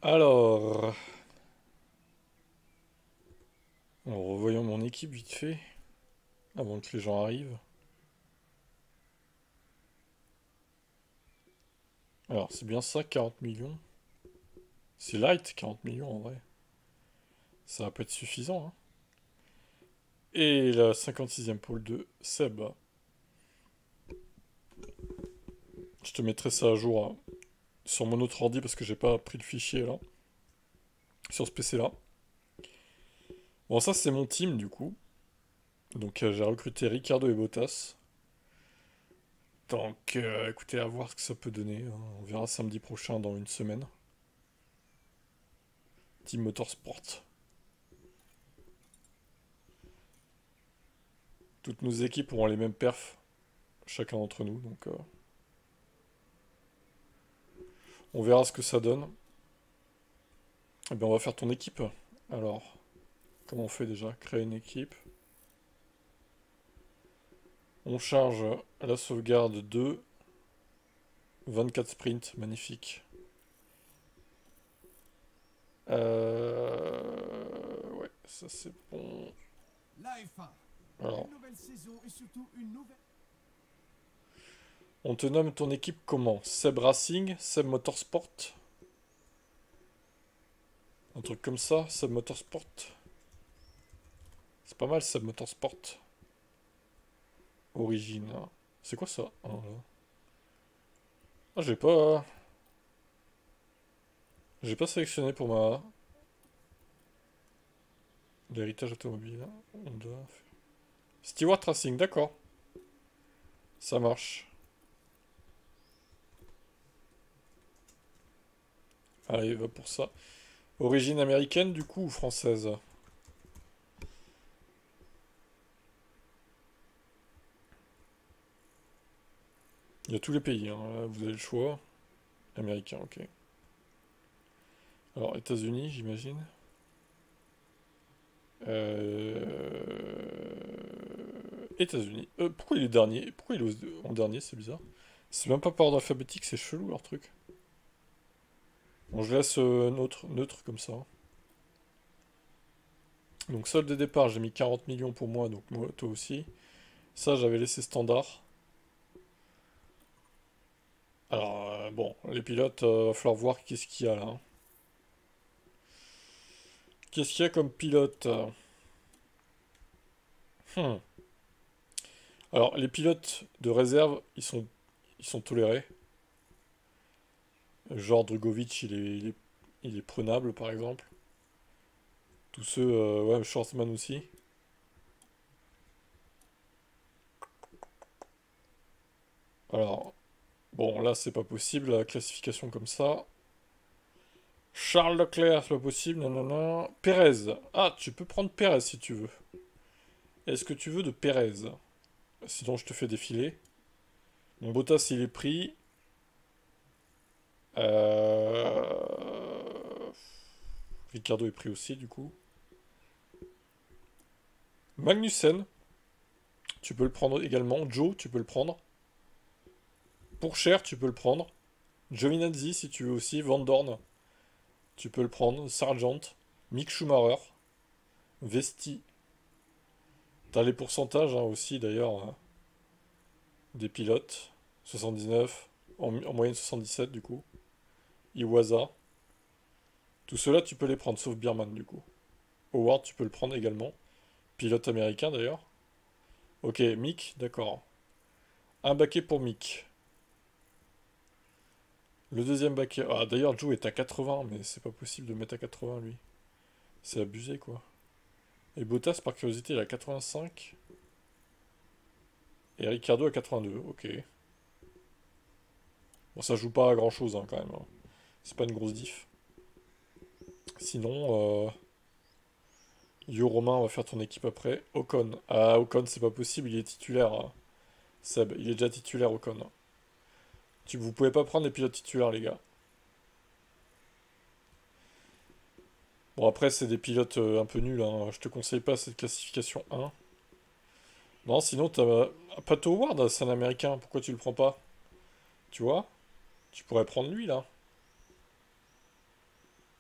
Alors, revoyons mon équipe vite fait, avant que les gens arrivent. Alors, c'est bien ça, 40 millions. C'est light, 40 millions en vrai. Ça va pas être suffisant, hein. Et la 56e pôle de Seb. Je te mettrai ça à jour hein, sur mon autre ordi parce que j'ai pas pris le fichier là. Sur ce PC là. Bon, ça c'est mon team du coup. Donc j'ai recruté Ricardo et Bottas. Donc écoutez, à voir ce que ça peut donner, hein. On verra samedi prochain dans une semaine. Team Motorsport. Toutes nos équipes auront les mêmes perfs, chacun d'entre nous. Donc on verra ce que ça donne. Eh bien on va faire ton équipe. Alors, comment on fait déjà? Créer une équipe. On charge la sauvegarde de 24 sprints, magnifique. Ouais, ça c'est bon. La F1, Alors, une nouvelle saison et surtout une nouvelle... on te nomme ton équipe comment? Seb Racing, Seb Motorsport? Un truc comme ça, Seb Motorsport? C'est pas mal, Seb Motorsport. Origine. C'est quoi ça? Ah, là. Ah, j'ai pas... J'ai pas sélectionné pour ma... L'héritage automobile. Honda. Stewart Racing, d'accord. Ça marche. Allez, va pour ça. Origine américaine du coup ou française? Il y a tous les pays, hein. Là, vous avez le choix. Américain, ok. Alors, États-Unis, j'imagine. États-Unis. Pourquoi il est dernier? Pourquoi il est en dernier? C'est bizarre. C'est même pas par ordre alphabétique, c'est chelou leur truc. Bon, je laisse neutre comme ça. Donc, solde de départ, j'ai mis 40 millions pour moi, donc moi, toi aussi. Ça, j'avais laissé standard. Alors, bon, les pilotes, va falloir voir qu'est-ce qu'il y a là, hein. Qu'est-ce qu'il y a comme pilote? Hmm. Alors, les pilotes de réserve, ils sont tolérés. Genre Drugovic, il est prenable, par exemple. Tous ceux, ouais, Schwartzman aussi. Alors, bon, là, c'est pas possible, la classification comme ça. Charles Leclerc, c'est pas possible, nanana. Pérez. Ah, tu peux prendre Pérez si tu veux. Est-ce que tu veux de Pérez? Sinon, je te fais défiler. Mon Bottas, il est pris. Ricardo est pris aussi, du coup. Magnussen, tu peux le prendre également. Joe, tu peux le prendre. Pour cher, tu peux le prendre. Giovinazzi, si tu veux aussi. Van Dorn, tu peux le prendre. Sargent. Mick Schumacher. Vesti. T'as les pourcentages hein, aussi, d'ailleurs, hein, des pilotes. 79. En moyenne 77, du coup. Iwasa. Tout cela, tu peux les prendre, sauf Bierman, du coup. Howard, tu peux le prendre également. Pilote américain, d'ailleurs. Ok, Mick, d'accord. Un baquet pour Mick. Le deuxième baquet. Ah, d'ailleurs, Joe est à 80, mais c'est pas possible de mettre à 80 lui. C'est abusé quoi. Et Bottas, par curiosité, il a 85. Et Ricardo à 82, ok. Bon, ça joue pas à grand chose hein, quand même, hein. C'est pas une grosse diff. Sinon, Yo Romain, on va faire ton équipe après. Ocon. Ah, Ocon, c'est pas possible, il est titulaire, hein. Seb, il est déjà titulaire, Ocon. Vous pouvez pas prendre les pilotes titulaires, les gars. Bon, après, c'est des pilotes un peu nuls, hein. Je te conseille pas cette classification 1. Non, sinon, t'as Pato Howard, c'est un américain. Pourquoi tu le prends pas? Tu vois? Tu pourrais prendre lui, là.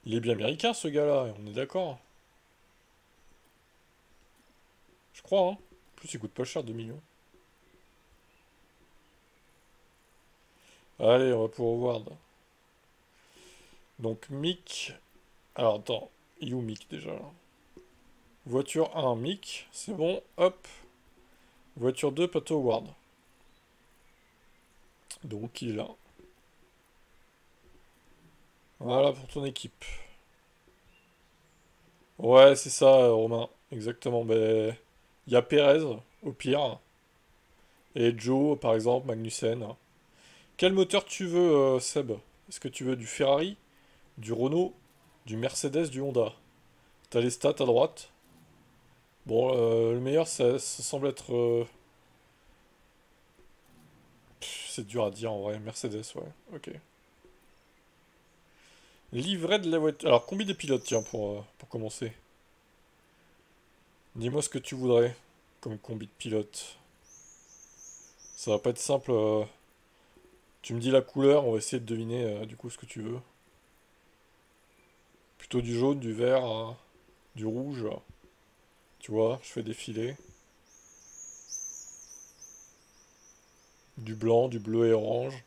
Il est bien américain ce gars-là, on est d'accord. Je crois, hein. En plus, il coûte pas cher, 2 millions. Allez, on va pour Howard. Donc, Mick. Alors, attends. Il est où Mick déjà là? Voiture 1, Mick. C'est bon, hop. Voiture 2, Pato Howard. Donc, il est là. Voilà pour ton équipe. Ouais, c'est ça, Romain. Exactement. Ben, il y a Perez, au pire. Et Joe, par exemple, Magnussen. Quel moteur tu veux, Seb? Est-ce que tu veux du Ferrari, du Renault, du Mercedes, du Honda? T'as les stats à droite. Bon, le meilleur, ça semble être... c'est dur à dire en vrai. Mercedes, ouais. Ok. Livret de la voiture. Alors, combien des pilotes, tiens, pour commencer? Dis-moi ce que tu voudrais comme combi de pilote. Ça va pas être simple. Tu me dis la couleur, on va essayer de deviner du coup ce que tu veux. Plutôt du jaune, du vert, du rouge. Tu vois, je fais défiler. Du blanc, du bleu et orange.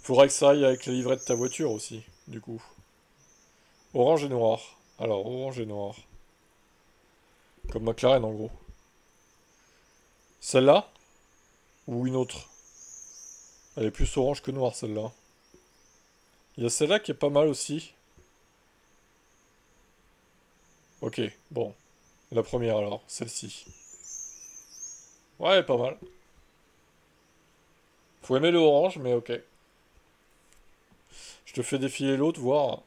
Faudra que ça aille avec la livrette de ta voiture aussi, du coup. Orange et noir. Alors, orange et noir. Comme McLaren en gros. Celle-là? Ou une autre? Elle est plus orange que noire celle-là. Il y a celle-là qui est pas mal aussi. Ok, bon. La première alors, celle-ci. Ouais, pas mal. Faut aimer le orange, mais ok. Je te fais défiler l'autre, voir.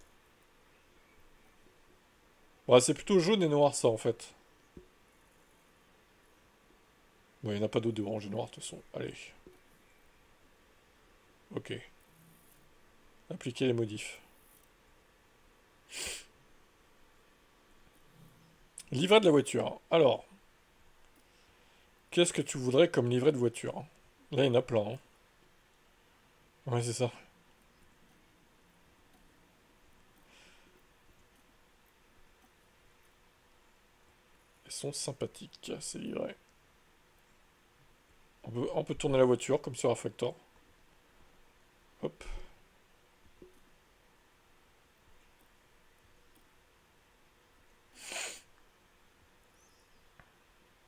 Ouais, c'est plutôt jaune et noir ça en fait. Bon, il n'y en a pas d'autre de orange et noir de toute façon. Allez. Ok. Appliquer les modifs. Livret de la voiture. Alors, qu'est-ce que tu voudrais comme livret de voiture? Là, il y en a plein, hein. Ouais, c'est ça. Ils sont sympathiques, ces livrets. On peut tourner la voiture, comme sur Factor. Hop.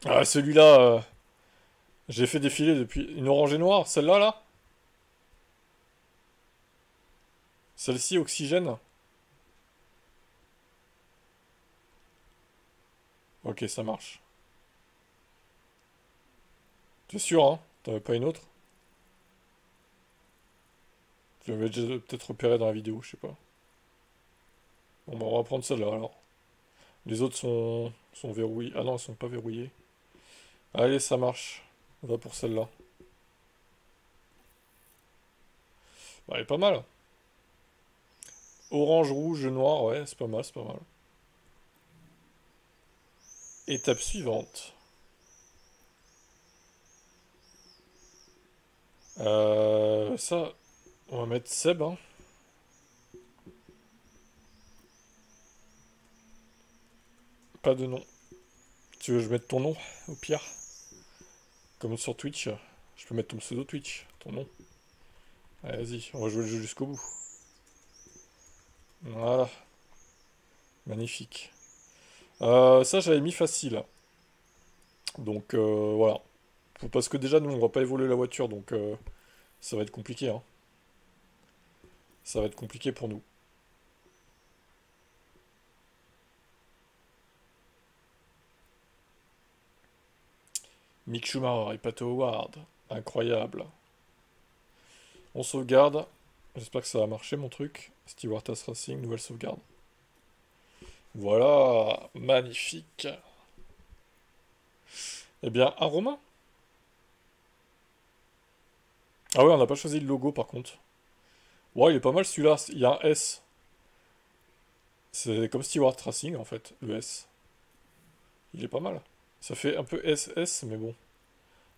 Ah, celui-là, j'ai fait défiler depuis... Une orange et noire, celle-là, là? Celle-ci, oxygène? Ok, ça marche. T'es sûr, hein? T'en avais pas une autre? Tu l'avais déjà peut-être repéré dans la vidéo, je sais pas. Bon, bah, on va prendre celle-là, alors. Les autres sont verrouillés. Ah non, elles sont pas verrouillées. Allez, ça marche. On va pour celle-là. Bah, elle est pas mal. Orange, rouge, noir, ouais, c'est pas mal, c'est pas mal. Étape suivante. Ça, on va mettre Seb, hein. Pas de nom. Tu veux que je mette ton nom, au pire? Comme sur Twitch. Je peux mettre ton pseudo Twitch, ton nom. Allez, vas-y, on va jouer le jeu jusqu'au bout. Voilà, magnifique. Ça, j'avais mis facile. Donc, voilà. Parce que déjà, nous, on va pas évoluer la voiture, donc ça va être compliqué, hein. Ça va être compliqué pour nous. Mick Schumacher et Pato Howard. Incroyable. On sauvegarde. J'espère que ça va marcher, mon truc. Stewart Haas Racing, nouvelle sauvegarde. Voilà, magnifique. Eh bien, un Romain. Ah ouais, on n'a pas choisi le logo, par contre. Ouais, il est pas mal celui-là. Il y a un S. C'est comme Stewart Racing, en fait, le S. Il est pas mal. Ça fait un peu SS, mais bon.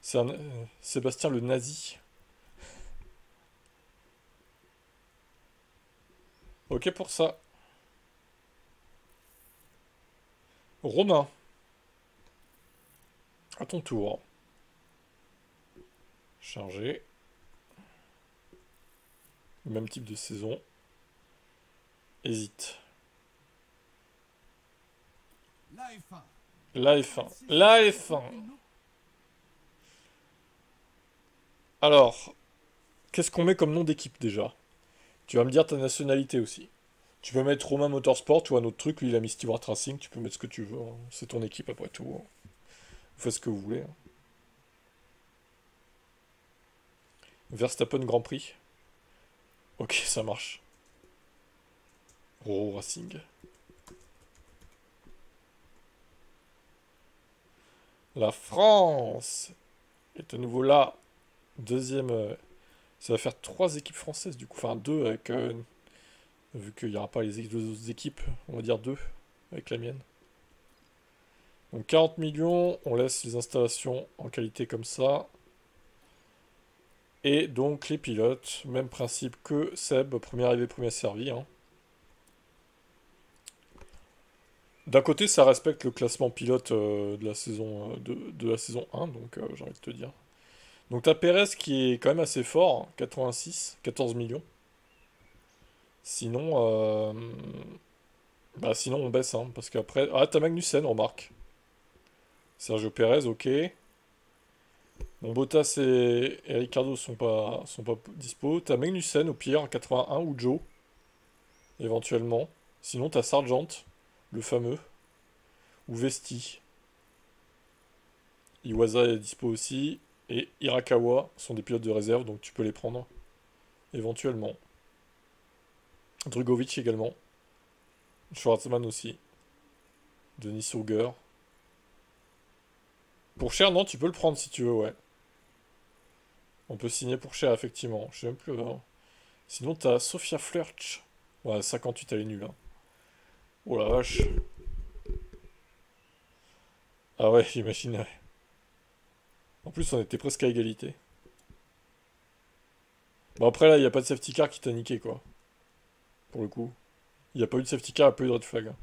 C'est un Sébastien le nazi. Ok pour ça. Romain, à ton tour. Chargé. Même type de saison. Hésite. La F1. La F1. La F1. Alors, qu'est-ce qu'on met comme nom d'équipe déjà? Tu vas me dire ta nationalité aussi. Tu peux mettre Romain Motorsport ou un autre truc. Lui, il a mis Stewart Racing. Tu peux mettre ce que tu veux, hein. C'est ton équipe après tout, hein. Vous faites ce que vous voulez, hein. Verstappen Grand Prix. Ok, ça marche. Roro Racing. La France est à nouveau là. Deuxième. Ça va faire 3 équipes françaises du coup. Enfin 2 avec. Vu qu'il n'y aura pas les deux autres équipes, on va dire 2 avec la mienne. Donc 40 millions, on laisse les installations en qualité comme ça. Et donc les pilotes, même principe que Seb, premier arrivé, premier servi, hein. D'un côté, ça respecte le classement pilote de la saison, de la saison 1, donc j'ai envie de te dire. Donc t'as Perez qui est quand même assez fort, hein, 86, 14 millions. Sinon, bah sinon on baisse, hein, parce qu'après... Ah, t'as Magnussen, remarque. Sergio Perez, ok. Bon, Bottas et Ricardo sont pas dispo. T'as Magnussen au pire, 81, ou Joe, éventuellement. Sinon t'as Sargent, le fameux, ou Vesti. Iwasa est dispo aussi. Et Hirakawa sont des pilotes de réserve, donc tu peux les prendre, éventuellement. Drugovic également. Schwartzman aussi. Denis Auger. Pour cher, non, tu peux le prendre si tu veux, ouais. On peut signer pour cher, effectivement. Je sais même plus, hein. Sinon, t'as Sofia Flörch. Ouais, 58, elle est nulle, hein. Oh la vache. Ah ouais, j'imaginerais. En plus, on était presque à égalité. Bon, après, là, il n'y a pas de safety car qui t'a niqué, quoi. Pour le coup. Il n'y a pas eu de safety car, il n'y a pas eu de red flag, hein.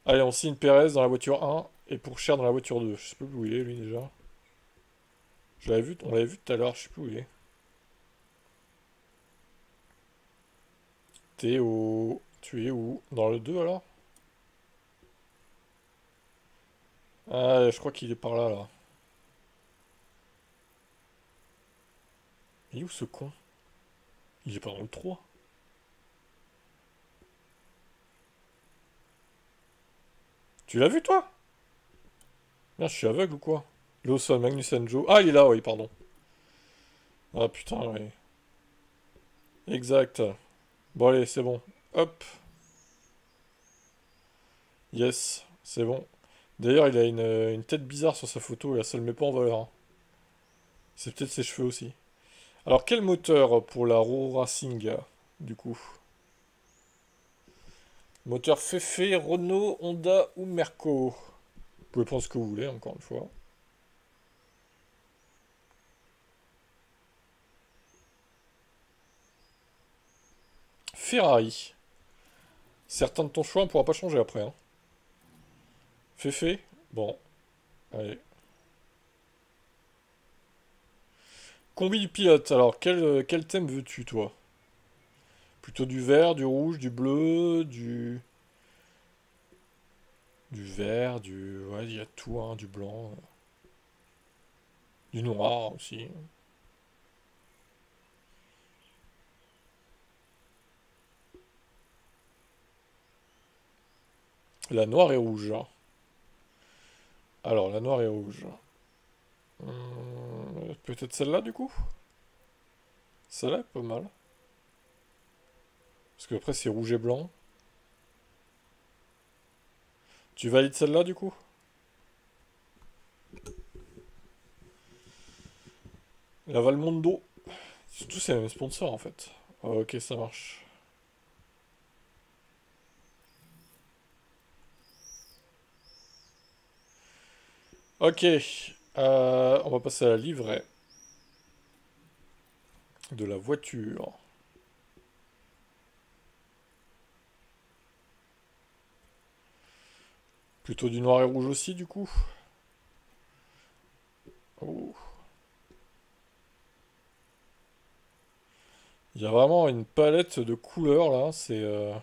Allez, on signe Perez dans la voiture 1 et pour cher dans la voiture 2. Je sais plus où il est, lui, déjà. On l'avait vu tout à l'heure, je sais plus où il est. Tu es où? Dans le 2 alors? Ah, je crois qu'il est par là, là. Il est où ce con? Il est pas dans le 3. Tu l'as vu toi? Merde, je suis aveugle ou quoi? Lawson, Magnussen, Joe. Ah, il est là, oui, pardon. Ah putain, oui. Exact. Bon, allez, c'est bon. Hop. Yes, c'est bon. D'ailleurs, il a une tête bizarre sur sa photo, là, ça le met pas en valeur, hein. C'est peut-être ses cheveux aussi. Alors, quel moteur pour la Row Racing, du coup? Moteur Fefe, Renault, Honda ou Merco? Vous pouvez prendre ce que vous voulez, encore une fois. Ferrari. Certain de ton choix, on pourra pas changer après, hein. Fefe? Bon, allez. Combi du pilote, alors quel thème veux-tu, toi? Plutôt du vert, du rouge, du bleu, du vert, du... Ouais, il y a tout, hein, du blanc. Du noir aussi. La noire et rouge, hein. Alors, la noire et rouge. Peut-être celle-là, du coup? Celle-là est pas mal. Parce que après, c'est rouge et blanc. Tu valides celle-là, du coup? La Valmondo. Surtout, c'est le même sponsor, en fait. Ok, ça marche. Ok. On va passer à la livraie de la voiture. Plutôt du noir et rouge aussi, du coup. Oh. Il y a vraiment une palette de couleurs, là. C'est...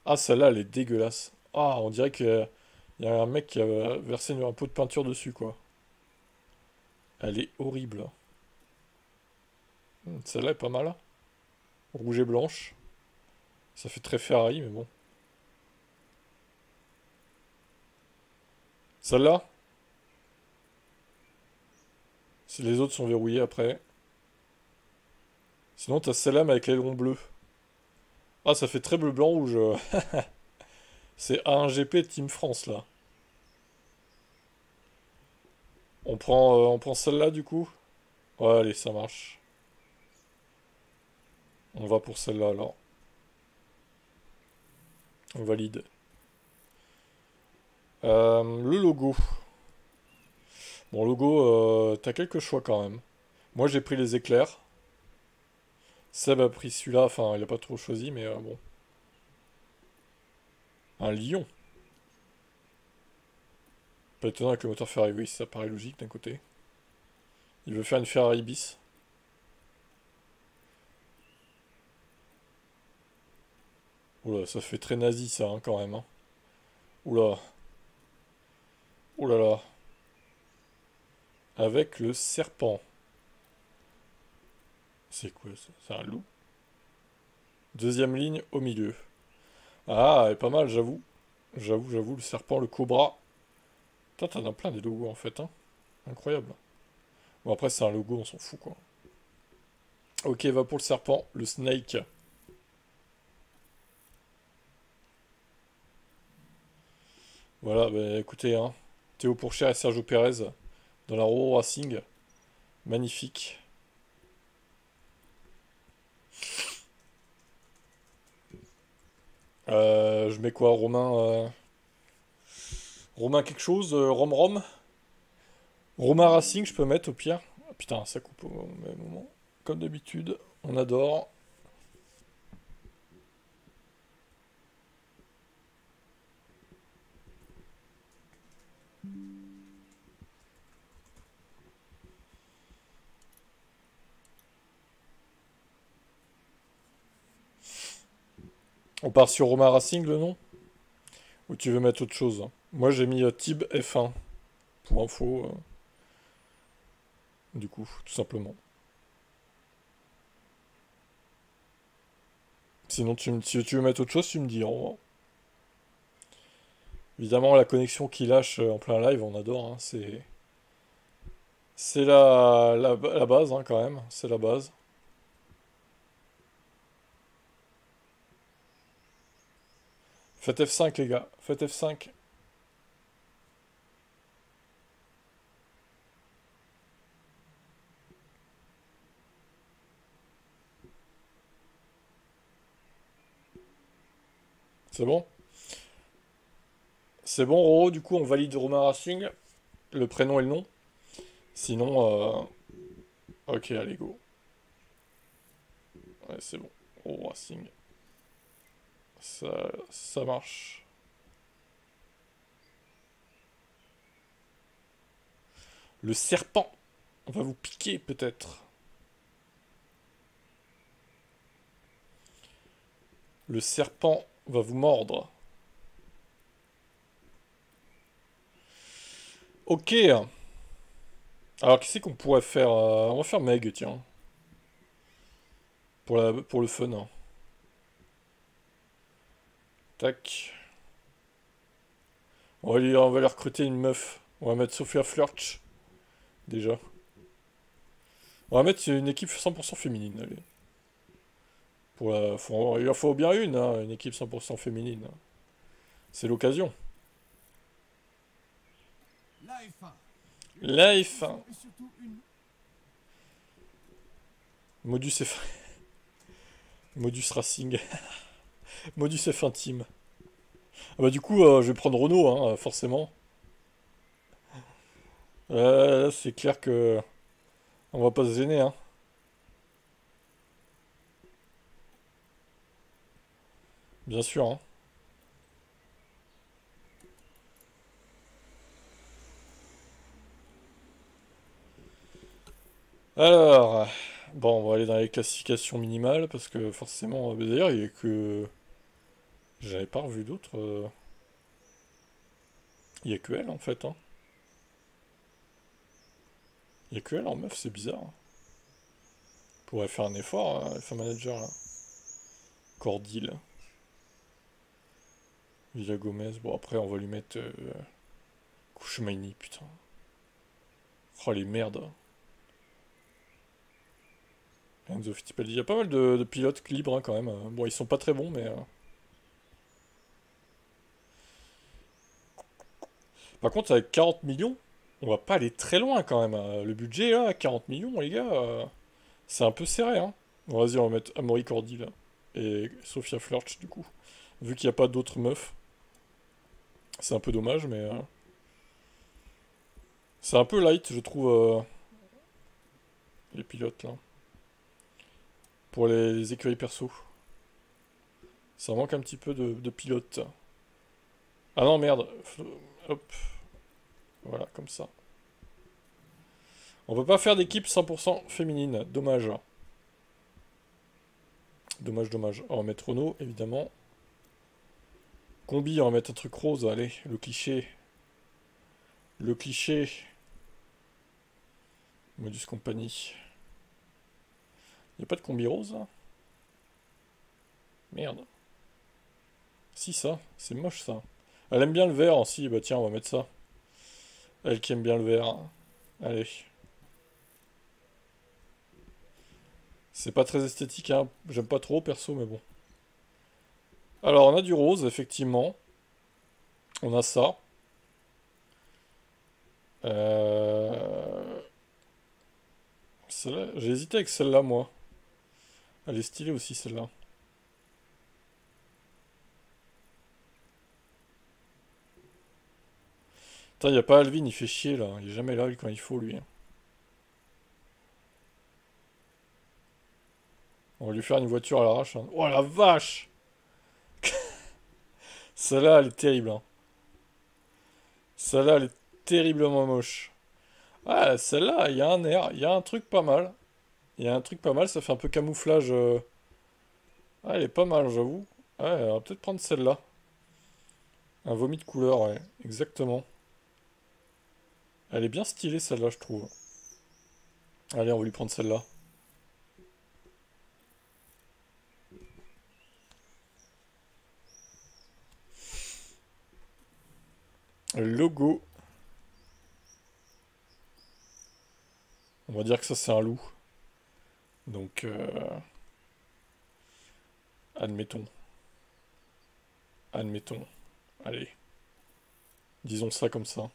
Ah, celle-là, elle est dégueulasse. Ah, on dirait qu'il y a un mec qui a versé un pot de peinture dessus, quoi. Elle est horrible. Celle-là est pas mal. Rouge et blanche. Ça fait très Ferrari, mais bon. Celle-là, si les autres sont verrouillés après. Sinon, t'as celle-là, mais avec l'aileron bleu. Ah, ça fait très bleu, blanc, rouge. C'est A1GP Team France, là. On prend celle-là, du coup? Ouais, allez, ça marche. On va pour celle-là, alors. On valide. Le logo. Bon, logo, t'as quelques choix quand même. Moi, j'ai pris les éclairs. Seb a pris celui-là. Enfin, il a pas trop choisi, mais bon. Un lion. Pas étonnant avec le moteur Ferrari. Oui, ça paraît logique d'un côté. Il veut faire une Ferrari bis. Oula, ça fait très nazi, ça, hein, quand même. Hein. Oula. Oulala. Avec le serpent. C'est quoi ça? C'est un loup? Deuxième ligne au milieu. Ah, elle est pas mal, j'avoue. J'avoue, le serpent, le cobra. Putain, t'en as plein des logos en fait, hein. Incroyable. Bon, après, c'est un logo, on s'en fout, quoi. Ok, va pour le serpent, le snake. Voilà, bah écoutez, hein. Théo Pourchère et Sergio Pérez dans la Row Racing. Magnifique. Je mets quoi, Romain Romain quelque chose Rom Rom Romain Racing, je peux mettre au pire. Ah, putain, ça coupe au même moment. Comme d'habitude, on adore. On part sur Romain Racing, le nom? Ou tu veux mettre autre chose? Moi, j'ai mis Tib F1. Pour info, du coup, tout simplement. Sinon, si tu veux mettre autre chose, tu me dis. Évidemment, la connexion qui lâche en plein live, on adore. Hein, c'est la base, hein, quand même. C'est la base. Faites F5, les gars. Faites F5. C'est bon? C'est bon, Roro, du coup, on valide Romain Racing. Le prénom et le nom. Sinon, ok, allez, go. Ouais, c'est bon. Roro Racing. Ça marche. Le serpent. On va vous piquer, peut-être. Le serpent va vous mordre. Ok. Alors, qui c'est qu'on pourrait faire on va faire Meg, tiens. Pour le fun. Hein. Tac. On va aller recruter une meuf. On va mettre Sophia Flörtsch. Déjà. On va mettre une équipe 100% féminine. Allez. Il en faut bien une, hein, une équipe 100% féminine. C'est l'occasion. La F1. La Une F1. saison et surtout une Modus F... Modus Racing. Modus F1 Team. Ah bah du coup, je vais prendre Renault, hein, forcément. C'est clair que... On va pas se gêner, hein. Bien sûr, hein. Alors, bon, on va aller dans les classifications minimales, parce que forcément... D'ailleurs, il y a que... J'avais pas revu d'autres... Il y a que elle, en fait, hein. Il y a que elle en meuf, c'est bizarre. Pourrait faire un effort, hein, F1 Manager, là. Cordil. Villa Gomez. Bon, après, on va lui mettre... Kouchmaini, putain. Oh, les merdes. Enzo Fittipaldi. Il y a pas mal de pilotes libres, hein, quand même. Bon, ils sont pas très bons, mais... Par contre, avec 40 millions, on va pas aller très loin, quand même. Le budget, là, 40 millions, les gars, c'est un peu serré, hein. Bon, vas-y, on va mettre Amaury Cordil, là. Et Sophia Flörsch, du coup. Vu qu'il n'y a pas d'autres meufs. C'est un peu dommage, mais... c'est un peu light, je trouve, les pilotes, là. Pour les écuries perso. Ça manque un petit peu de pilotes. Ah non, merde. Hop. Voilà, comme ça. On peut pas faire d'équipe 100% féminine. Dommage. Dommage, dommage. On va mettre Renault, évidemment. Combi, on va mettre un truc rose. Allez, le cliché. Le cliché. Modus Company. Y a pas de combi rose, là? Merde. Si, ça. C'est moche, ça. Elle aime bien le vert. Si, bah tiens, on va mettre ça. Elle qui aime bien le vert. Allez. C'est pas très esthétique, hein. J'aime pas trop, perso, mais bon. Alors, on a du rose, effectivement. On a ça. Euh... J'ai hésité avec celle-là, moi. Elle est stylée aussi, celle-là. Putain, y a pas Alvin, il fait chier, là. Il est jamais là, quand il faut, lui. On va lui faire une voiture à l'arrache, hein. Oh, la vache! Celle-là, elle est terrible, hein. Celle-là, elle est terriblement moche. Ah, celle-là, il y a un air, il y a un truc pas mal. Il y a un truc pas mal, ça fait un peu camouflage. Ah, elle est pas mal, j'avoue. Ouais, on va peut-être prendre celle-là. Un vomi de couleur, ouais, exactement. Elle est bien stylée, celle-là, je trouve. Allez, on va lui prendre celle-là. Logo. On va dire que ça, c'est un loup. Donc, admettons. Admettons. Allez. Disons ça comme ça.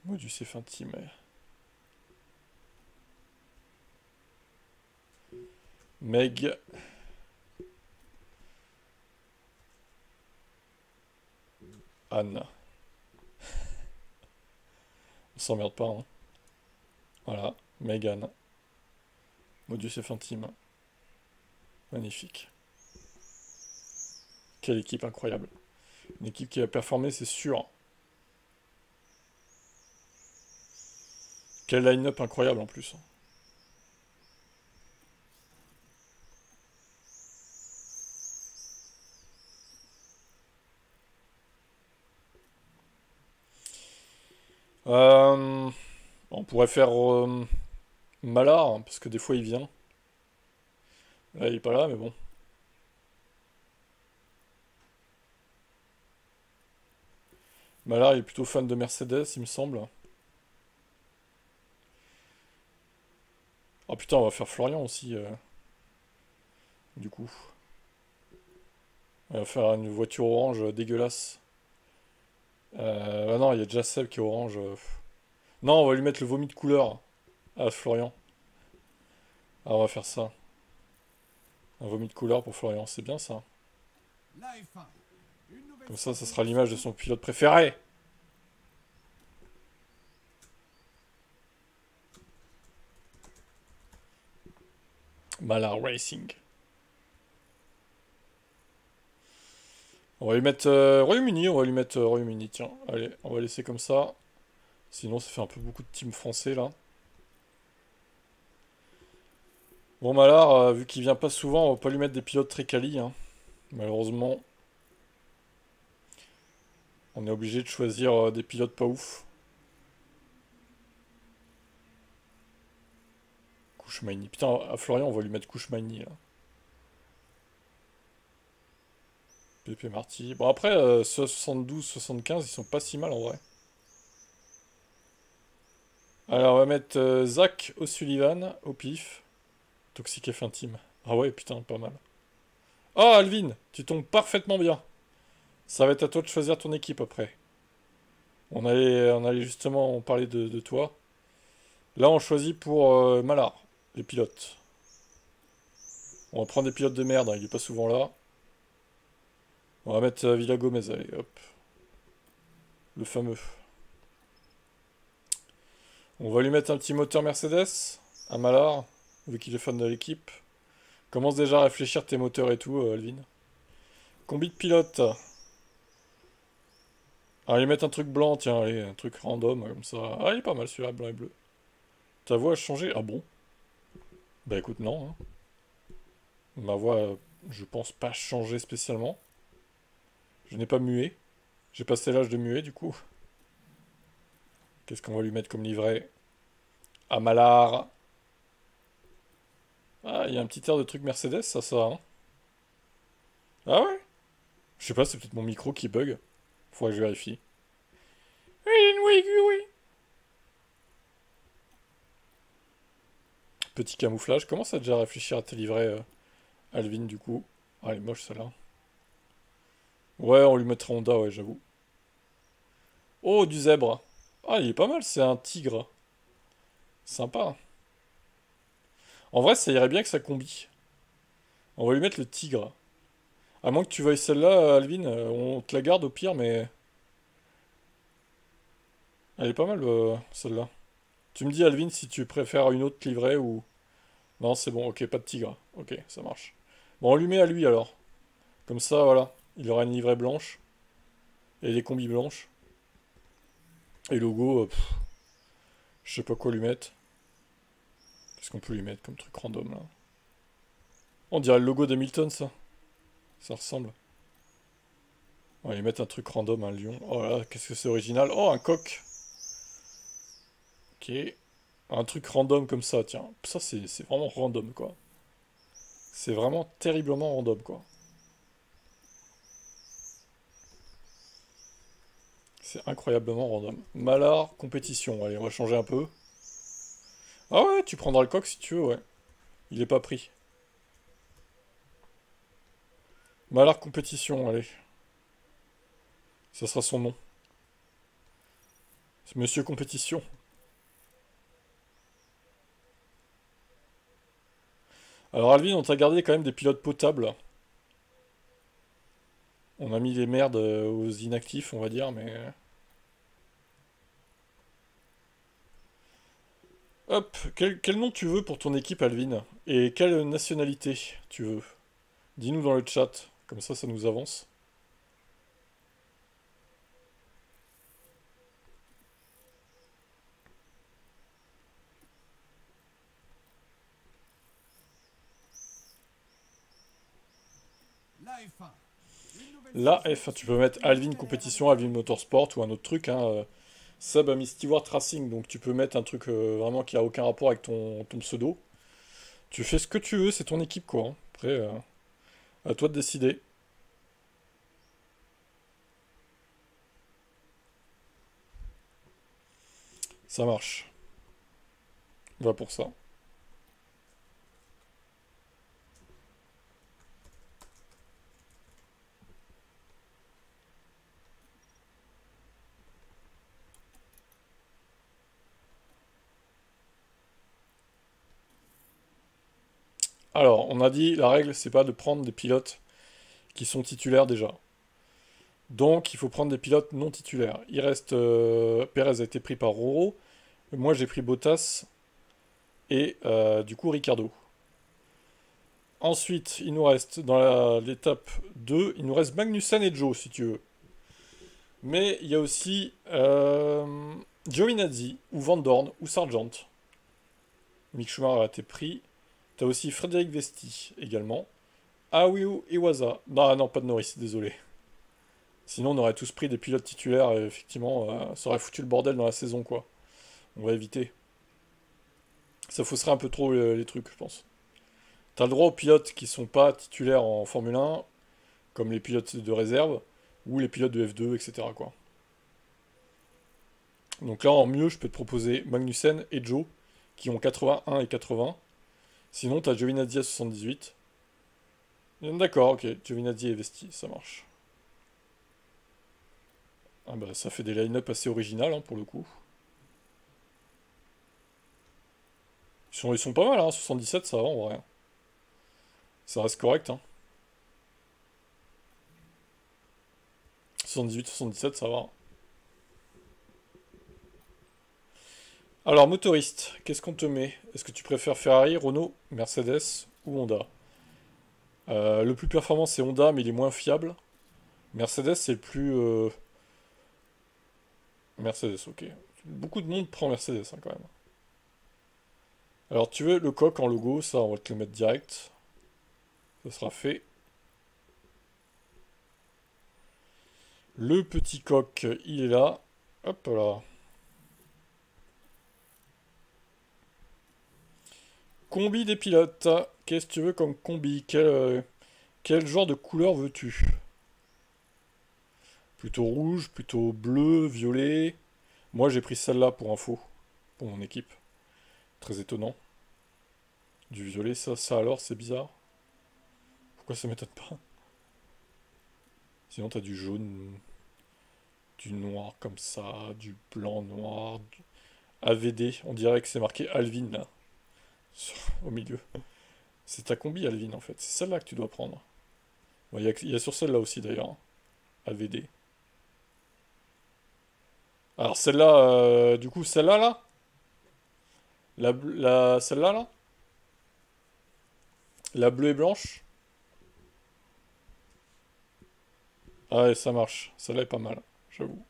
Modus F intime. Meg. Anne. On s'emmerde pas, hein. Voilà. Megan. Modus F intime. Magnifique. Quelle équipe incroyable. Une équipe qui va performer, c'est sûr. Quel line-up incroyable en plus. Euh, on pourrait faire Malard, hein, parce que des fois il vient. Là, il est pas là, mais bon. Malard, il est plutôt fan de Mercedes, il me semble. Oh putain, on va faire Florian aussi, du coup. On va faire une voiture orange dégueulasse. Ah non, il y a déjà Seb qui est orange. Non, on va lui mettre le vomi de couleur à Florian. Ah, on va faire ça. Un vomi de couleur pour Florian, c'est bien ça. La F1. Une nouvelle Comme ça série sera l'image de d'émissions. son pilote préféré. Malard Racing. On va lui mettre Royaume-Uni, on va lui mettre Royaume-Uni, tiens. Allez, on va laisser comme ça. Sinon, ça fait un peu beaucoup de team français, là. Bon, Malard, vu qu'il vient pas souvent, on va pas lui mettre des pilotes très quali, hein. Malheureusement, on est obligé de choisir des pilotes pas ouf. Kouchmaini. Putain, à Florian, on va lui mettre Kouchmaini, là. Pépé Marty. Bon, après, 72, 75, ils sont pas si mal, en vrai. Alors, on va mettre Zach O'Sullivan, au pif. Toxic F1 Team. Ah ouais, putain, pas mal. Oh, Alvin, tu tombes parfaitement bien. Ça va être à toi de choisir ton équipe après. On allait justement parler de toi. Là, on choisit pour Malard, les pilotes. On va prendre des pilotes de merde, hein, il est pas souvent là. On va mettre Villa Gomez, allez, hop. Le fameux. On va lui mettre un petit moteur Mercedes, à Malard, vu qu'il est fan de l'équipe. Commence déjà à réfléchir tes moteurs et tout, Alvin. Combi de pilote. Allez, mettre un truc blanc, tiens, allez, un truc random, comme ça. Ah, il est pas mal celui-là, blanc et bleu. Ta voix a changé? Ah bon? Bah écoute, non, hein. Ma voix, je pense pas changer spécialement. Je n'ai pas mué. J'ai passé l'âge de muer, du coup. Qu'est-ce qu'on va lui mettre comme livret? Amalard. Ah, il y a un petit air de truc Mercedes, ça, hein. Ah ouais? Je sais pas, c'est peut-être mon micro qui bug. Faudrait que je vérifie. Oui, oui, oui. Petit camouflage. Commence à déjà réfléchir à tes livrets, Alvin, du coup. Ah, elle est moche, celle-là. Ouais, on lui mettra Honda, ouais, j'avoue. Oh, du zèbre. Ah, il est pas mal, c'est un tigre. Sympa. En vrai, ça irait bien que ça combi. On va lui mettre le tigre. À moins que tu veuilles celle-là, Alvin, on te la garde au pire, mais... Elle est pas mal, celle-là. Tu me dis, Alvin, si tu préfères une autre livrée ou... Non, c'est bon, ok, pas de tigre. Ok, ça marche. Bon, on lui met à lui, alors. Comme ça, voilà. Il aura une livrée blanche. Et des combis blanches. Et logo, je sais pas quoi lui mettre. Qu'est-ce qu'on peut lui mettre comme truc random, là? On dirait le logo d'Hamilton, ça. Ça ressemble. On va lui mettre un truc random, un lion. Oh là, qu'est-ce que c'est original. Oh, un coq. Ok. Un truc random comme ça, tiens. Ça, c'est vraiment random, quoi. C'est vraiment terriblement random, quoi. C'est incroyablement random. Malard, compétition. Allez, on va changer un peu. Ah ouais, tu prendras le coq si tu veux, ouais. Il est pas pris. Malard, compétition, allez. Ça sera son nom. C'est Monsieur Compétition. Alors Alvin, on t'a gardé quand même des pilotes potables. On a mis les merdes aux inactifs, on va dire, mais... Hop, quel nom tu veux pour ton équipe, Alvin? Et quelle nationalité tu veux? Dis-nous dans le chat, comme ça nous avance. La F1. Une nouvelle Là, saison F, tu sur peux mettre une Alvin nouvelle ère Compétition, Alvin Motorsport ou un autre truc, hein. Seb a mis Stewart Racing, donc tu peux mettre un truc vraiment qui a aucun rapport avec ton pseudo. Tu fais ce que tu veux, c'est ton équipe, quoi, hein. Après, à toi de décider. Ça marche. On va pour ça. Alors, on a dit, la règle, c'est pas de prendre des pilotes qui sont titulaires déjà. Donc, il faut prendre des pilotes non titulaires. Il reste... Perez a été pris par Roro. Moi, j'ai pris Bottas. Et du coup, Ricardo. Ensuite, il nous reste, dans l'étape 2, il nous reste Magnussen et Joe, si tu veux. Mais il y a aussi Giovinazzi, ou Van Dorn, ou Sargent. Mick Schumacher a été pris. T'as aussi Frédéric Vesti, également. Awiu Iwasa. Non, non, pas de Norris, désolé. Sinon, on aurait tous pris des pilotes titulaires, et effectivement, ça aurait foutu le bordel dans la saison, quoi. On va éviter. Ça fausserait un peu trop les trucs, je pense. T'as le droit aux pilotes qui sont pas titulaires en Formule 1, comme les pilotes de réserve, ou les pilotes de F2, etc., quoi. Donc là, en mieux, je peux te proposer Magnussen et Joe, qui ont 81 et 80. Sinon, t'as Giovinazzi à 78. D'accord, ok, Giovinazzi et Vesti, ça marche. Ah bah, ça fait des line-up assez originales, hein, pour le coup. Ils sont pas mal, hein, 77, ça va en vrai. Ça reste correct, hein. 78, 77, ça va. Alors, motoriste, qu'est-ce qu'on te met? Est-ce que tu préfères Ferrari, Renault, Mercedes ou Honda? Le plus performant, c'est Honda, mais il est moins fiable. Mercedes, c'est le plus... Mercedes, ok. Beaucoup de monde prend Mercedes, hein, quand même. Alors, tu veux le coq en logo, ça, on va te le mettre direct. Ça sera fait. Le petit coq, il est là. Hop là. Combi des pilotes. Qu'est-ce que tu veux comme combi? Quel genre de couleur veux-tu? Plutôt rouge, plutôt bleu, violet. Moi, j'ai pris celle-là pour info. Pour mon équipe. Très étonnant. Du violet, ça alors, c'est bizarre. Pourquoi ça m'étonne pas? Sinon, t'as du jaune, du noir comme ça, du blanc noir, du AVD. On dirait que c'est marqué Alvin, là, au milieu. C'est ta combi, Alvin, en fait. C'est celle-là que tu dois prendre. Bon, il y a sur celle-là aussi, d'ailleurs. AVD. Alors, celle-là, du coup, celle-là, là? Celle-là, là? La bleue et blanche? Ah ouais, ça marche. Celle-là est pas mal, j'avoue.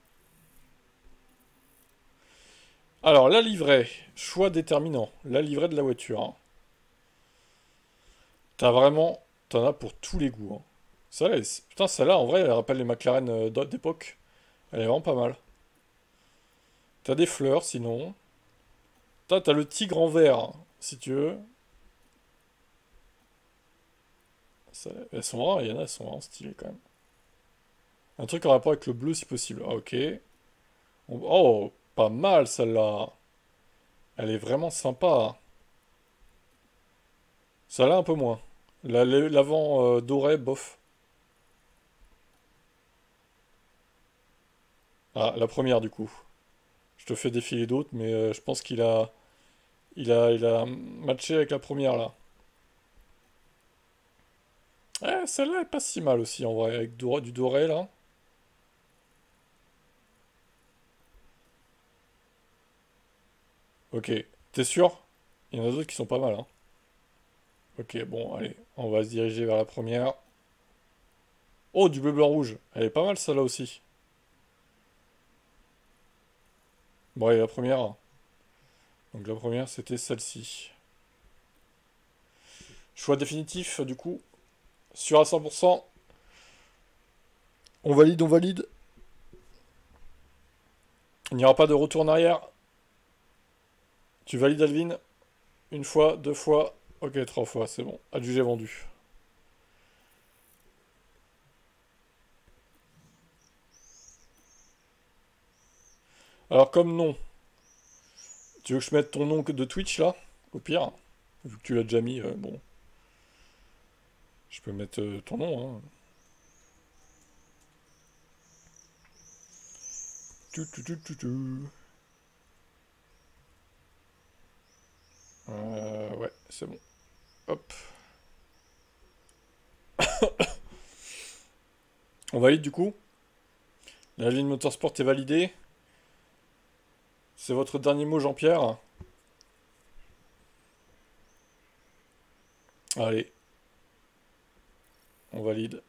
Alors, la livrée. Choix déterminant. La livrée de la voiture, hein. T'as vraiment... T'en as pour tous les goûts, hein. Putain, celle-là, en vrai, elle rappelle les McLaren d'époque. Elle est vraiment pas mal. T'as des fleurs, sinon. T'as le tigre en vert, hein, si tu veux. Elles sont rares, il y en a, elles sont vraiment stylées, quand même. Un truc en rapport avec le bleu, si possible. Ah, ok. Oh, pas mal, celle-là. Elle est vraiment sympa. Celle-là, un peu moins. L'avant doré, bof. Ah, la première, du coup. Je te fais défiler d'autres, mais je pense qu'il a matché avec la première, là. Celle-là est pas si mal aussi, en vrai, avec du doré, là. Ok, t'es sûr? Il y en a d'autres qui sont pas mal, hein. Ok, bon, allez, on va se diriger vers la première. Oh, du bleu, blanc, rouge. Elle est pas mal, celle-là aussi. Bon, allez, la première. Donc la première, c'était celle-ci. Choix définitif, du coup. Sûr à 100%. On valide, on valide. Il n'y aura pas de retour en arrière. Tu valides, Alvin? Une fois, deux fois. Ok, trois fois, c'est bon. Adjugé vendu. Alors, comme nom, tu veux que je mette ton nom de Twitch là? Au pire, vu que tu l'as déjà mis, bon, je peux mettre ton nom, hein. Tu, tu, tu, tu, tu. Ouais, c'est bon. Hop. On valide du coup. La ligne Motorsport est validée. C'est votre dernier mot, Jean-Pierre? Allez. On valide.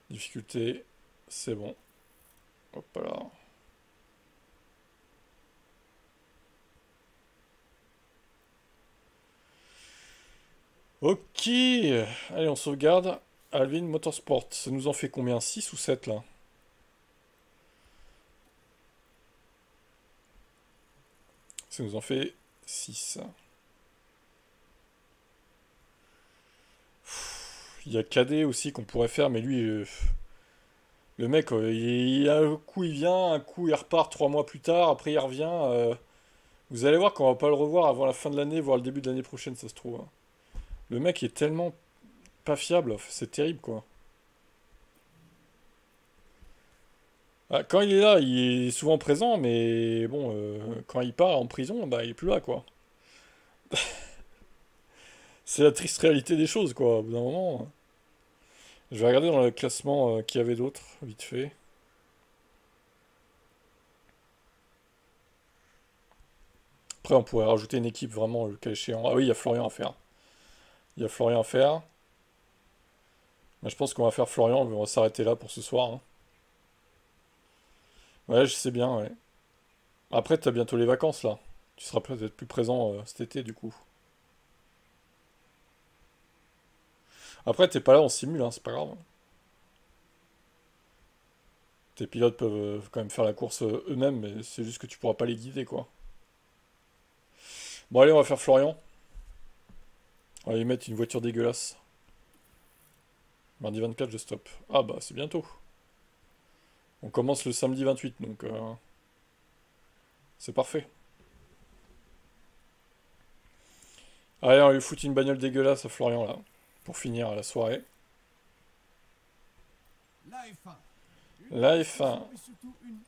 Difficulté, c'est bon. Hop là. Ok. Allez, on sauvegarde. Alvin Motorsport. Ça nous en fait combien? 6 ou 7 là? Ça nous en fait 6. Il y a KD aussi qu'on pourrait faire, mais lui, le mec, un coup il vient, un coup il repart 3 mois plus tard, après il revient. Vous allez voir qu'on va pas le revoir avant la fin de l'année, voire le début de l'année prochaine, ça se trouve, hein. Le mec est tellement pas fiable, c'est terrible quoi. Ah, quand il est là, il est souvent présent, mais bon, quand il part en prison, bah il est plus là quoi. C'est la triste réalité des choses quoi, au bout d'un moment. Je vais regarder dans le classement qu'il y avait d'autres, vite fait. Après, on pourrait rajouter une équipe vraiment le cas échéant. Ah oui, il y a Florian à faire. Il y a Florian à faire. Mais je pense qu'on va faire Florian, on va s'arrêter là pour ce soir, hein. Ouais, je sais bien, ouais. Après, t'as bientôt les vacances là. Tu seras peut-être plus présent cet été du coup. Après, t'es pas là, on simule, hein, c'est pas grave. Tes pilotes peuvent quand même faire la course eux-mêmes, mais c'est juste que tu pourras pas les guider quoi. Bon, allez, on va faire Florian. On va lui mettre une voiture dégueulasse. Mardi 24, je stoppe. Ah bah, c'est bientôt. On commence le samedi 28, donc c'est parfait. Allez, on va lui foutre une bagnole dégueulasse à Florian là, pour finir la soirée. La F1. Une La compétition, F1, mais surtout une...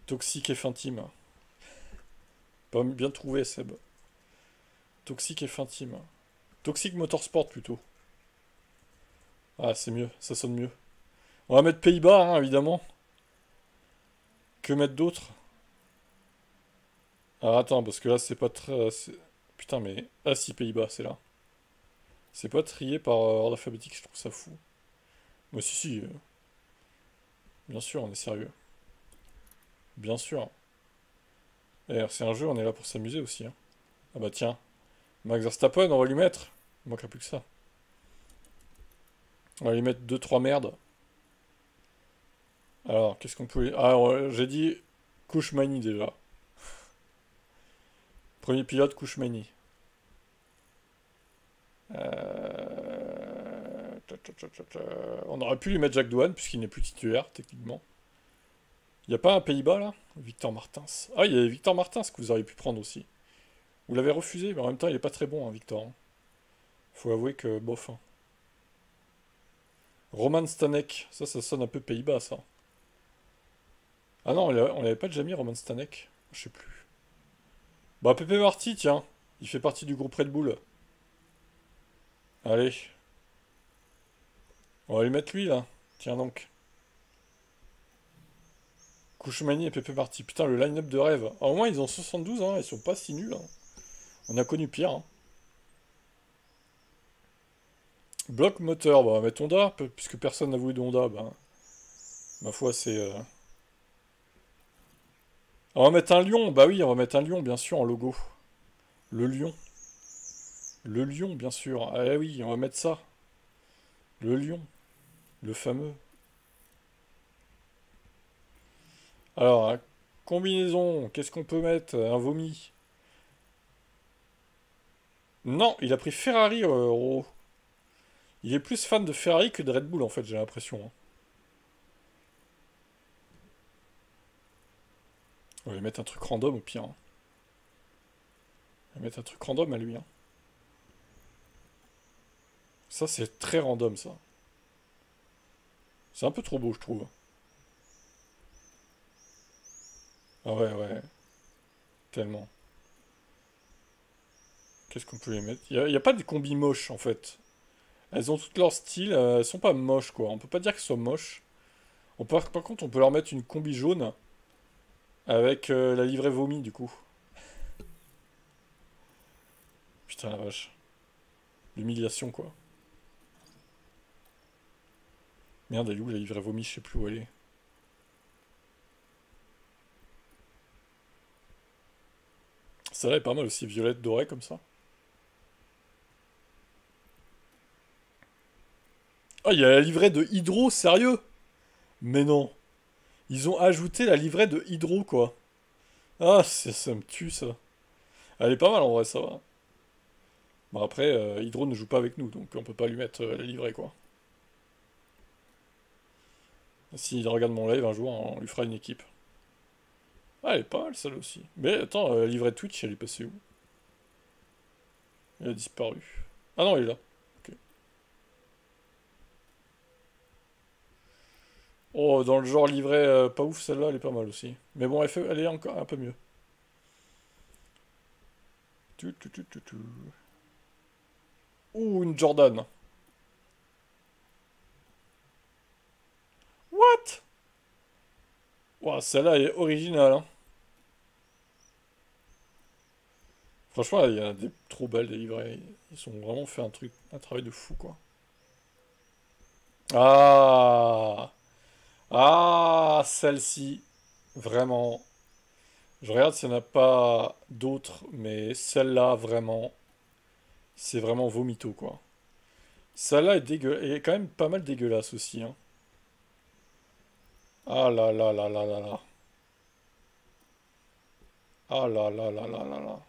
toxique et Fintime. Pas bien trouvé, Seb. Toxique et Fintime. Toxique Motorsport plutôt. Ah, c'est mieux, ça sonne mieux. On va mettre Pays-Bas, hein, évidemment. Que mettre d'autre? Alors attends, parce que là, c'est pas très... Putain, mais... Ah si, Pays-Bas, c'est là. C'est pas trié par ordre alphabétique, je trouve ça fou. Moi, si, si. Bien sûr, on est sérieux. Bien sûr. Et c'est un jeu, on est là pour s'amuser aussi, hein. Ah bah tiens. Max Verstappen, on va lui mettre. Il manquerait plus que ça. On va lui mettre deux trois merdes. Alors, qu'est-ce qu'on peut... Ah, j'ai dit Kouchmani déjà. Premier pilote, Kouchmani. On aurait pu lui mettre Jacques Douane, puisqu'il n'est plus titulaire, techniquement. Il n'y a pas un Pays-Bas, là? Victor Martins. Ah, il y avait Victor Martins que vous auriez pu prendre aussi. Vous l'avez refusé, mais en même temps, il est pas très bon, hein, Victor, hein. Faut avouer que, bof, hein. Roman Stanek. Ça sonne un peu Pays-Bas, ça. Ah non, on l'avait pas déjà mis, Roman Stanek? Je sais plus. Bah, Pepe Marty, tiens. Il fait partie du groupe Red Bull. Allez. On va lui mettre lui, là. Tiens donc. Kouchoumani et Pepe Marty. Putain, le line-up de rêve. Ah, au moins, ils ont 72, hein. Ils sont pas si nuls, hein. On a connu pire, hein. Bloc moteur. Bah, on va mettre Honda, puisque personne n'a voulu de Honda. Bah, ma foi, c'est... On va mettre un lion. Bah oui, on va mettre un lion, bien sûr, en logo. Le lion. Le lion, bien sûr. Ah oui, on va mettre ça. Le lion. Le fameux. Alors, hein, combinaison. Qu'est-ce qu'on peut mettre? Un vomi. Non, il a pris Ferrari, Ro. Il est plus fan de Ferrari que de Red Bull, en fait, j'ai l'impression, hein. On va lui mettre un truc random au pire, hein. On va mettre un truc random à lui, hein. Ça, c'est très random, ça. C'est un peu trop beau, je trouve. Ah ouais, ouais. Tellement. Qu'est-ce qu'on peut lui mettre? Il y a pas de combis moches, en fait. Elles ont tout leur style, elles sont pas moches, quoi. On peut pas dire qu'elles soient moches. Par contre, on peut leur mettre une combi jaune avec la livrée vomi, du coup. Putain, la vache. L'humiliation, quoi. Merde, elle est où la livrée vomi? Je sais plus où elle est. Celle-là est pas mal aussi, violette dorée comme ça. Ah, il y a la livrée de Hydro, sérieux? Mais non. Ils ont ajouté la livrée de Hydro, quoi. Ah, ça me tue, ça. Elle est pas mal, en vrai, ça va. Bon, après, Hydro ne joue pas avec nous, donc on peut pas lui mettre la livrée, quoi. S'il regarde mon live un jour, on lui fera une équipe. Ah, elle est pas mal, celle aussi. Mais attends, la livrée de Twitch, elle est passée où? Elle a disparu. Ah non, elle est là. Ok. Oh, dans le genre livret pas ouf, celle-là, elle est pas mal aussi. Mais bon, elle est encore un peu mieux. Tu. Ouh, une Jordan. What? Ouah, celle-là, elle est originale, hein. Franchement, il y a des trop belles, des livrets. Ils ont vraiment fait un travail de fou, quoi. Ah! Ah, celle-ci. Vraiment. Je regarde s'il n'y en a pas d'autres, mais celle-là, vraiment, c'est vraiment vomito, quoi. Celle-là est quand même pas mal dégueulasse aussi, hein. Ah là là là là là là. Ah là là là là là là.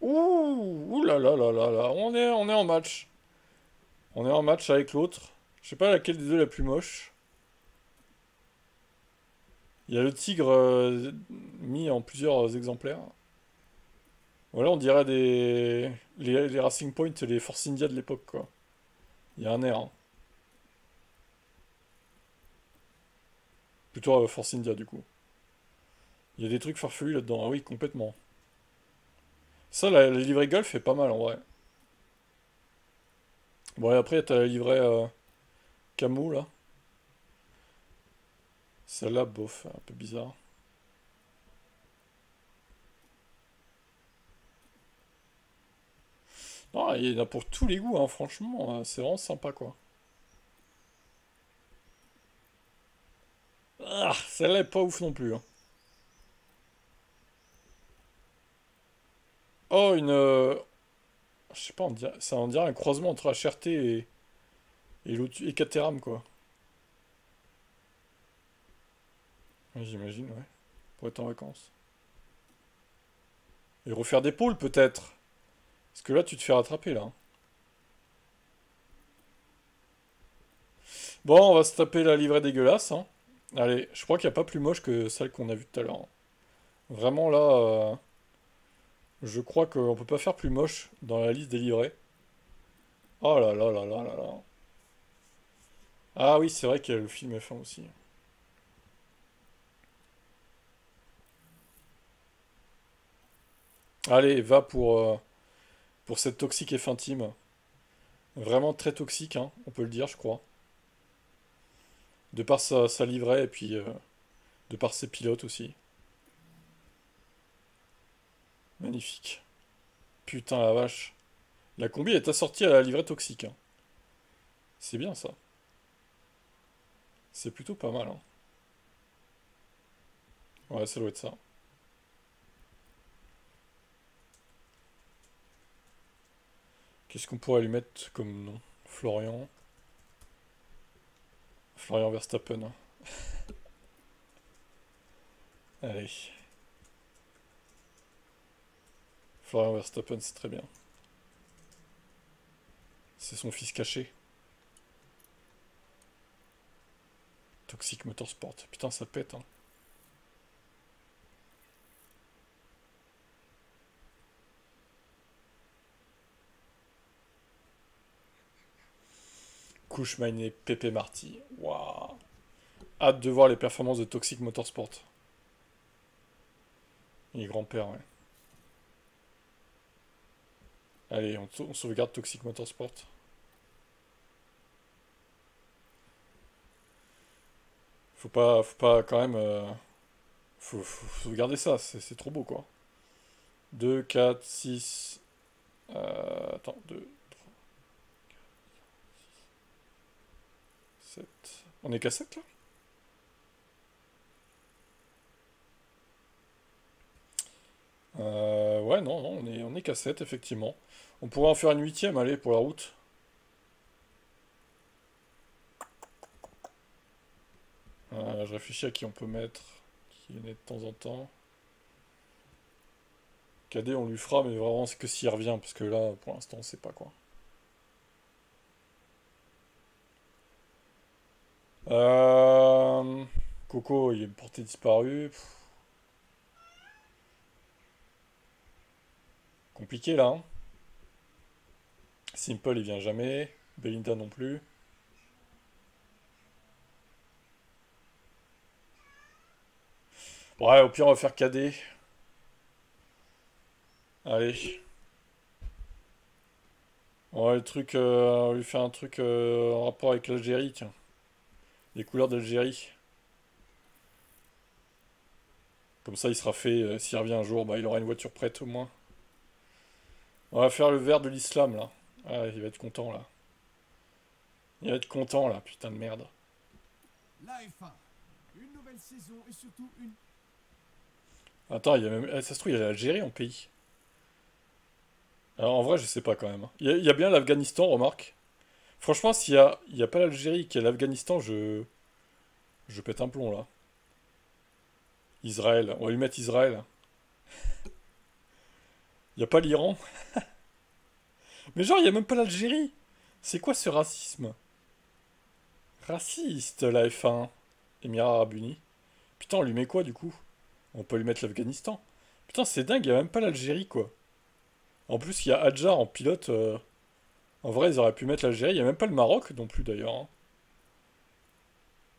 Ouh là là là là là. On est en match. On est en match avec l'autre. Je sais pas laquelle des deux est la plus moche. Il y a le tigre mis en plusieurs exemplaires. Voilà, on dirait les Racing Point, les Force India de l'époque, quoi. Il y a un air, hein. Plutôt Force India, du coup. Il y a des trucs farfelus là-dedans. Ah oui, complètement. Ça, la livrée Golf est pas mal, en vrai. Bon, et après, t'as la livrée Camo, là. Celle-là, bof, un peu bizarre. Non, il y en a pour tous les goûts, hein, franchement. C'est vraiment sympa, quoi. Ah, celle-là est pas ouf non plus, hein. Oh, je sais pas, ça en dirait un croisement entre HRT et Caterham, quoi. Ouais, j'imagine, ouais. Pour être en vacances. Et refaire des pôles, peut-être. Parce que là, tu te fais rattraper, là, hein. Bon, on va se taper la livrée dégueulasse, hein. Allez, je crois qu'il n'y a pas plus moche que celle qu'on a vue tout à l'heure, hein. Vraiment, là, je crois qu'on peut pas faire plus moche dans la liste des livrets. Oh là là là là là là. Ah oui, c'est vrai que le film est fin aussi. Allez, va pour cette toxique et fin team. Vraiment très toxique, hein, on peut le dire, je crois. De par sa livrée et puis de par ses pilotes aussi. Magnifique. Putain la vache. La combi est assortie à la livrée toxique, hein. C'est bien ça. C'est plutôt pas mal, hein. Ouais, ça doit être ça. Qu'est-ce qu'on pourrait lui mettre comme nom? Florian. Florian Verstappen, hein. Allez. Florian Verstappen, c'est très bien. C'est son fils caché. Toxic Motorsport. Putain, ça pète, hein. Cushmine et Pepe Marty. Waouh. Hâte de voir les performances de Toxic Motorsport. Il est grand-père, ouais. Allez, on sauvegarde Toxic Motorsport. Faut pas quand même. Faut sauvegarder ça, c'est trop beau, quoi. 2, 4, 6. Attends, 2. 7. On est qu'à 7 là? Ouais, non, non, on est qu'à 7, effectivement. On pourrait en faire une huitième, allez, pour la route. Je réfléchis à qui on peut mettre, qui est né de temps en temps. KD, on lui fera, mais vraiment, c'est que s'il revient, parce que là, pour l'instant, on sait pas quoi. Euh... Coco, il est porté disparu. Pff, compliqué là, hein. Simple, il vient jamais. Belinda non plus. Ouais, au pire, on va faire KD. Allez. Ouais, le truc, on va lui faire un truc en rapport avec l'Algérie, tiens. Les couleurs d'Algérie. Comme ça, il sera fait. S'il revient un jour, bah, il aura une voiture prête au moins. On va faire le vert de l'islam, là. Ah, il va être content, là. Il va être content, là, putain de merde. La F1. Une nouvelle saison et surtout une... Attends, il y a même... ça se trouve, il y a l'Algérie en pays. Alors, en vrai, je sais pas quand même, hein. Il y a bien l'Afghanistan, remarque. Franchement, il y a pas l'Algérie, qu'il y a l'Afghanistan, je pète un plomb, là. Israël, on va lui mettre Israël. Il y a pas l'Iran. Mais genre, il y a même pas l'Algérie. C'est quoi ce racisme? Raciste, la F1. Émirats Arabes Unis. Putain, on lui met quoi, du coup? On peut lui mettre l'Afghanistan. Putain, c'est dingue, il y a même pas l'Algérie, quoi. En plus, il y a Adjar en pilote. En vrai, ils auraient pu mettre l'Algérie. Il n'y a même pas le Maroc non plus d'ailleurs, hein.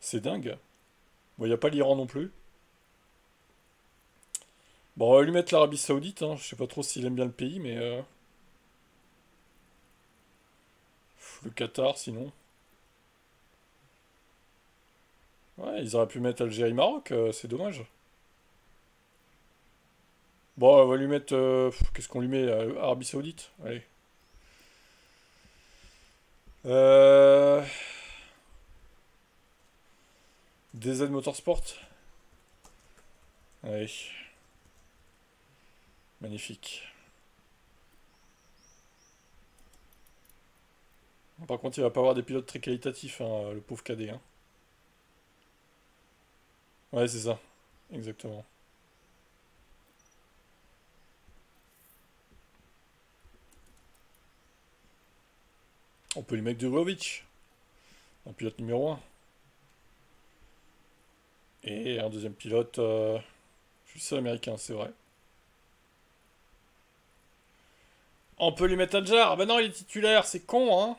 C'est dingue. Bon, il n'y a pas l'Iran non plus. Bon, on va lui mettre l'Arabie Saoudite, hein. Je sais pas trop s'il aime bien le pays, mais... le Qatar, sinon. Ouais, ils auraient pu mettre Algérie-Maroc, c'est dommage. Bon, on va lui mettre... qu'est-ce qu'on lui met? Arabie Saoudite? Allez. Euh... DZ Motorsport? Allez. Magnifique. Par contre, il va pas avoir des pilotes très qualitatifs, hein, le pauvre cadet, hein. Ouais, c'est ça. Exactement. On peut lui mettre Drugovic, un pilote numéro un. Et un deuxième pilote, je suis seul américain, c'est vrai. On peut lui mettre Adjar. Ah bah non, il est titulaire, c'est con, hein.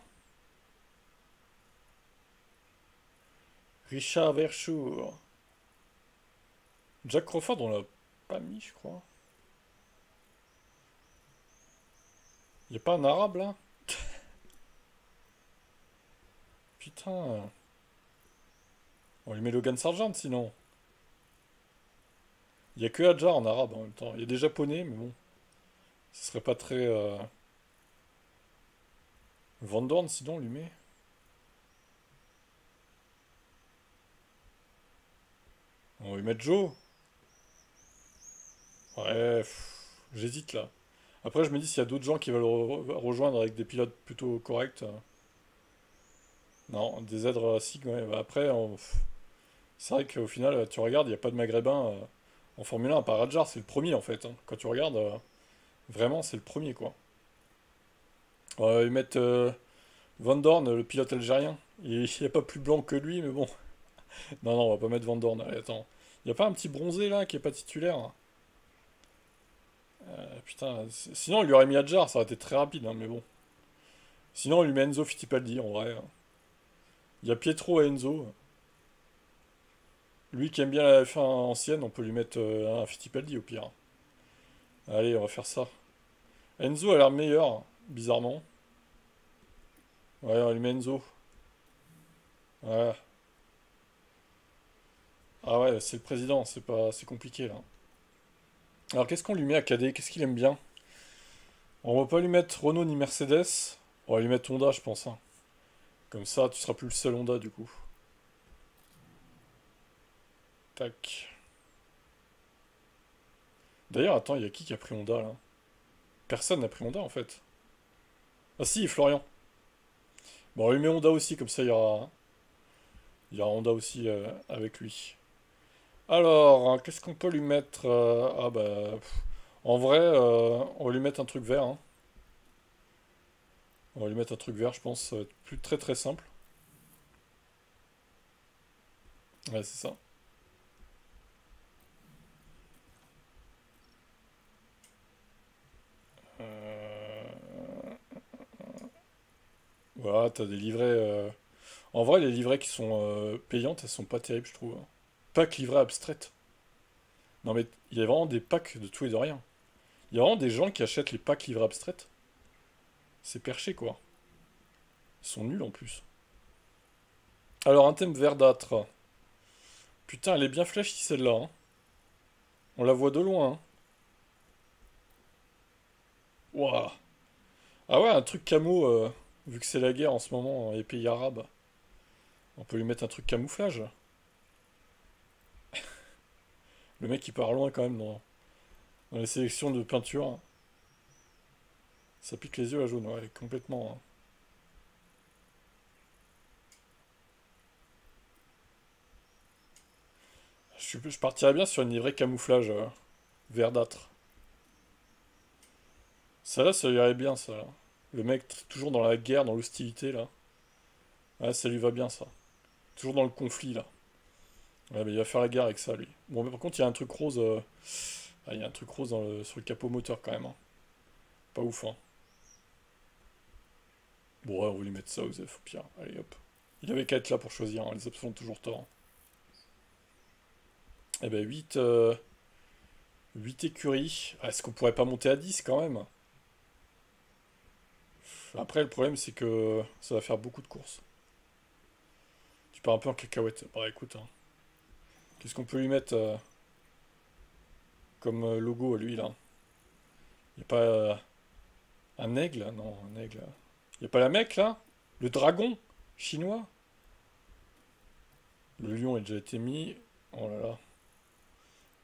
Richard Verschoor. Jack Crawford, on l'a pas mis, je crois. Y a pas un arabe là? Putain. On lui met Logan Sargent sinon. Y a que Adjar en arabe en même temps. Y a des japonais, mais bon. Ce serait pas très. Van Dorn sinon on lui met. On va lui mettre Joe. Ouais, j'hésite là. Après, je me dis s'il y a d'autres gens qui veulent rejoindre avec des pilotes plutôt corrects. Non, des aides Sig, ouais. Bah, après, c'est vrai qu'au final, tu regardes, il n'y a pas de maghrébin en Formule 1, à part Radjar, c'est le premier en fait, hein. Quand tu regardes, vraiment, c'est le premier quoi. On va lui mettre Van Dorn, le pilote algérien. Il n'y a pas plus blanc que lui, mais bon. Non, non, on va pas mettre Van Dorn. Allez, attends. Il n'y a pas un petit bronzé là qui est pas titulaire, hein? Putain, sinon on lui aurait mis Adjar, ça aurait été très rapide, hein, mais bon. Sinon on lui met Enzo Fittipaldi en vrai, hein. Il y a Pietro et Enzo. Lui qui aime bien la F1 ancienne, on peut lui mettre un Fittipaldi au pire. Allez, on va faire ça. Enzo a l'air meilleur, bizarrement. Ouais, on lui met Enzo. Ouais. Ah ouais, c'est le président, c'est pas, c'est compliqué là. Alors qu'est-ce qu'on lui met à KD? Qu'est-ce qu'il aime bien? On va pas lui mettre Renault ni Mercedes. On va lui mettre Honda, je pense, hein. Comme ça, tu seras plus le seul Honda du coup. Tac. D'ailleurs, attends, il y a qui a pris Honda là? Personne n'a pris Honda en fait. Ah si, Florian. Bon, on lui met Honda aussi, comme ça il y aura Honda aussi avec lui. Alors, hein, qu'est-ce qu'on peut lui mettre ah bah, en vrai, on va lui mettre un truc vert, hein. On va lui mettre un truc vert, je pense, ça va être plus très très simple. Ouais, c'est ça. Euh, Voilà, t'as des livrets. En vrai, les livrets qui sont payantes, elles sont pas terribles, je trouve, hein. Pack livret abstraite. Non mais il y a vraiment des packs de tout et de rien. Il y a vraiment des gens qui achètent les packs livret abstraite. C'est perché quoi. Ils sont nuls en plus. Alors un thème verdâtre. Putain, elle est bien flashy celle-là, hein. On la voit de loin, hein. Ouah. Ah ouais, un truc camo, vu que c'est la guerre en ce moment dans les pays arabes. On peut lui mettre un truc camouflage. Le mec il part loin quand même dans les sélections de peinture. Ça pique les yeux la jaune, ouais, complètement, hein. Je partirais bien sur une livrée camouflage verdâtre. Ça là, ça lui irait bien ça, là. Le mec toujours dans la guerre, dans l'hostilité là. Ouais, ça lui va bien ça. Toujours dans le conflit là. Ouais, mais il va faire la guerre avec ça lui. Bon, mais par contre, il y a un truc rose. Ah, il y a un truc rose sur le capot moteur quand même, hein. Pas ouf, hein. Bon, ouais, on va lui mettre ça aux F au pire. Allez hop. Il avait qu'à être là pour choisir, hein. Les options ont toujours tort. Eh ben 8 écuries. Ah, est-ce qu'on pourrait pas monter à 10 quand même? Après, le problème, c'est que ça va faire beaucoup de courses. Tu pars un peu en cacahuète. Bah écoute, hein. Qu'est-ce qu'on peut lui mettre comme logo à lui là? Y a pas un aigle? Non, un aigle. Y a pas la mec là? Le dragon chinois? Le lion a déjà été mis. Oh là là.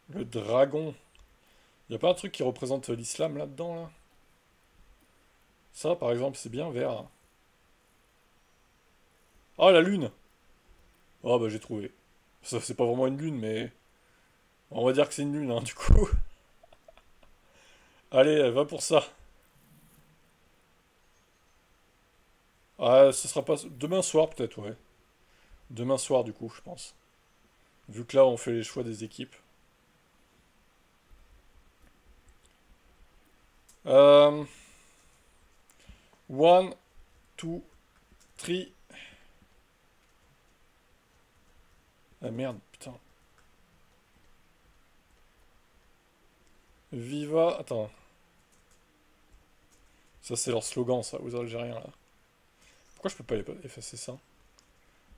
Le dragon. Y a pas un truc qui représente l'islam là-dedans là? Ça par exemple, c'est bien vert. Ah, la lune! Ah bah j'ai trouvé. Ça c'est pas vraiment une lune, mais on va dire que c'est une lune, hein, du coup. Allez, va pour ça. Ah, ce sera pas... Demain soir, peut-être, ouais. Demain soir, du coup, je pense. Vu que là, on fait les choix des équipes. Euh... One, two, three. Ah merde, putain. Viva... Attends. Ça, c'est leur slogan, ça, aux Algériens, là. Pourquoi je peux pas effacer ça?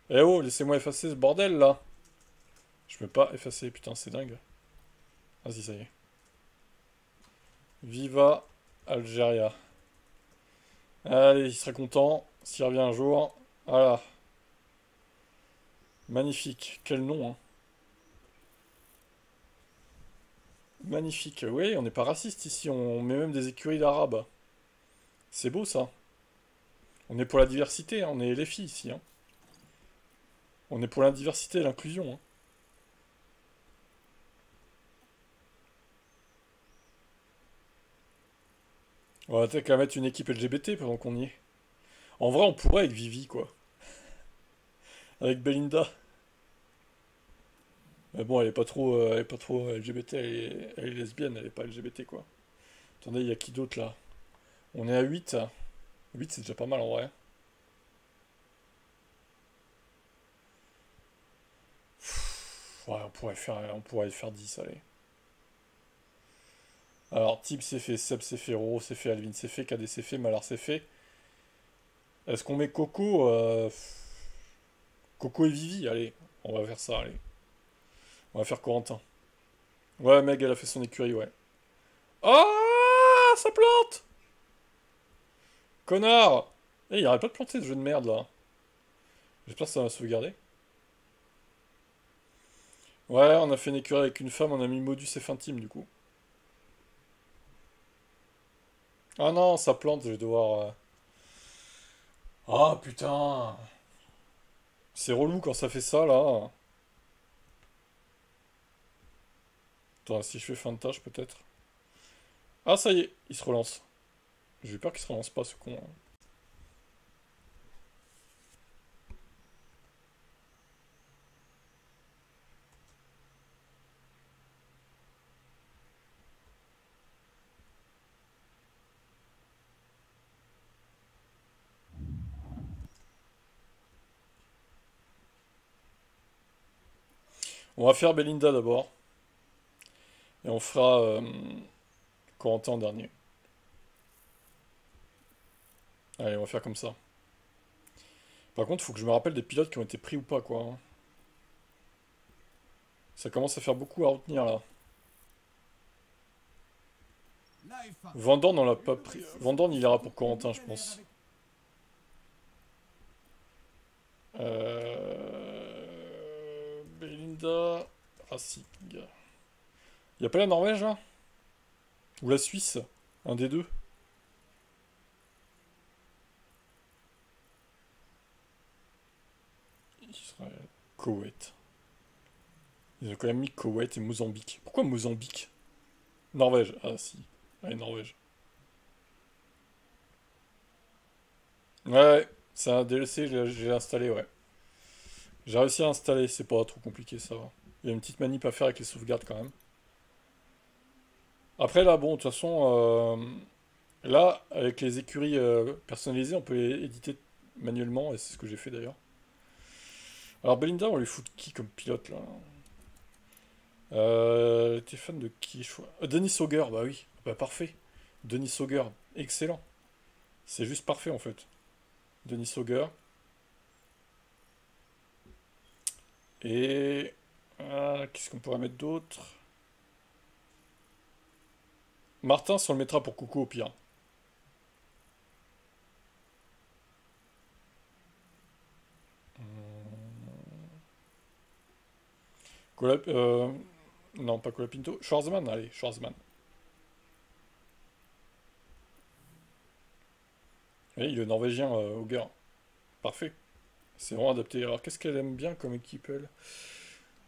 Eh oh, laissez-moi effacer ce bordel, là. Je peux pas effacer, putain, c'est dingue. Vas-y, ça y est. Viva Algéria. Allez, il sera content s'il revient un jour. Voilà. Magnifique. Quel nom, hein. Magnifique. Oui, on n'est pas raciste ici. On met même des écuries d'arabes. C'est beau, ça. On est pour la diversité, hein. On est les filles ici, hein. On est pour la diversité et l'inclusion, hein. On va peut-être qu'à mettre une équipe LGBT pendant qu'on y est. En vrai, on pourrait avec Vivi, quoi. Avec Belinda. Mais bon, elle est pas trop LGBT, elle est lesbienne, elle est pas LGBT, quoi. Attendez, il y a qui d'autre, là? On est à 8. 8, c'est déjà pas mal, en vrai. Ouais, on pourrait faire 10, allez. Alors, Tib c'est fait, Seb c'est fait, Roro c'est fait, Alvin c'est fait, KD c'est fait, Malar c'est fait. Est-ce qu'on met Coco Coco et Vivi, allez, on va faire ça, allez. On va faire Corentin. Ouais, Meg, elle a fait son écurie, ouais. Ah, ça plante! Connard! Eh, il arrête pas de planter ce jeu de merde, là. J'espère que ça va sauvegarder. Ouais, on a fait une écurie avec une femme, on a mis Modus et Fintim du coup. Ah non, ça plante, je vais devoir... Ah putain! C'est relou quand ça fait ça là. Attends, si je fais fin de tâche peut-être. Ah ça y est, il se relance. J'ai eu peur qu'il se relance pas ce con, hein. On va faire Belinda d'abord. Et on fera Corentin en dernier. Allez, on va faire comme ça. Par contre, faut que je me rappelle des pilotes qui ont été pris ou pas, quoi, hein. Ça commence à faire beaucoup à retenir, là. La F1, Van Dorn, on l'a une pas nouvelle pris. Van saison Dorn, il ira pour définit une Corentin, je nouvelle ère pense. avec Belinda... Racing. Y a pas la Norvège, là? Ou la Suisse? Un des deux? Israël. Koweït. Ils ont quand même mis Koweït et Mozambique. Pourquoi Mozambique? Norvège. Ah, si. Allez, Norvège. Ouais, c'est un DLC, j'ai installé, ouais. J'ai réussi à installer, c'est pas trop compliqué, ça va. Il y a une petite manip à faire avec les sauvegardes quand même. Après, là, bon, de toute façon, là, avec les écuries personnalisées, on peut les éditer manuellement, et c'est ce que j'ai fait d'ailleurs. Alors, Belinda, on lui fout qui comme pilote, là? T'es fan de qui, je crois? Denis Sauger, bah oui, bah parfait. Denis Sauger, excellent. C'est juste parfait, en fait. Denis Sauger. Et... qu'est-ce qu'on pourrait mettre d'autre? Martin, on le mettra pour Coucou au pire. Colap- euh, non, pas Colapinto. Schwarzman, allez, Schwarzman. Oui, le Norvégien Auger. Parfait. C'est vraiment adapté. Alors, qu'est-ce qu'elle aime bien comme équipe, elle?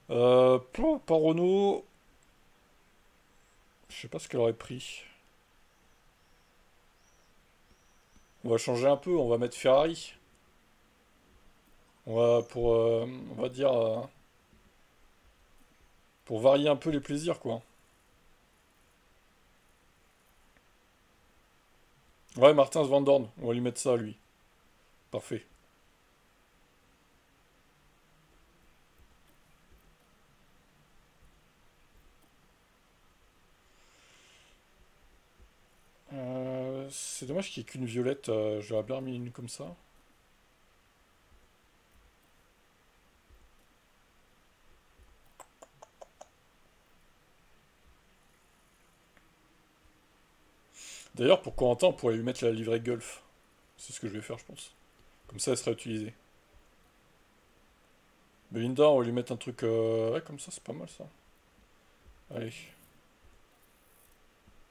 Pas Renault. Je sais pas ce qu'elle aurait pris. On va changer un peu, on va mettre Ferrari. On va on va dire pour varier un peu les plaisirs, quoi. Ouais, Martins Van Dorn, on va lui mettre ça, lui. Parfait. C'est dommage qu'il n'y ait qu'une violette. J'aurais bien mis une comme ça. D'ailleurs, pour Corentin, on pourrait lui mettre la livrée Golf. C'est ce que je vais faire, je pense. Comme ça, elle sera utilisée. Belinda, on va lui mettre un truc... Ouais, comme ça, c'est pas mal, ça. Allez.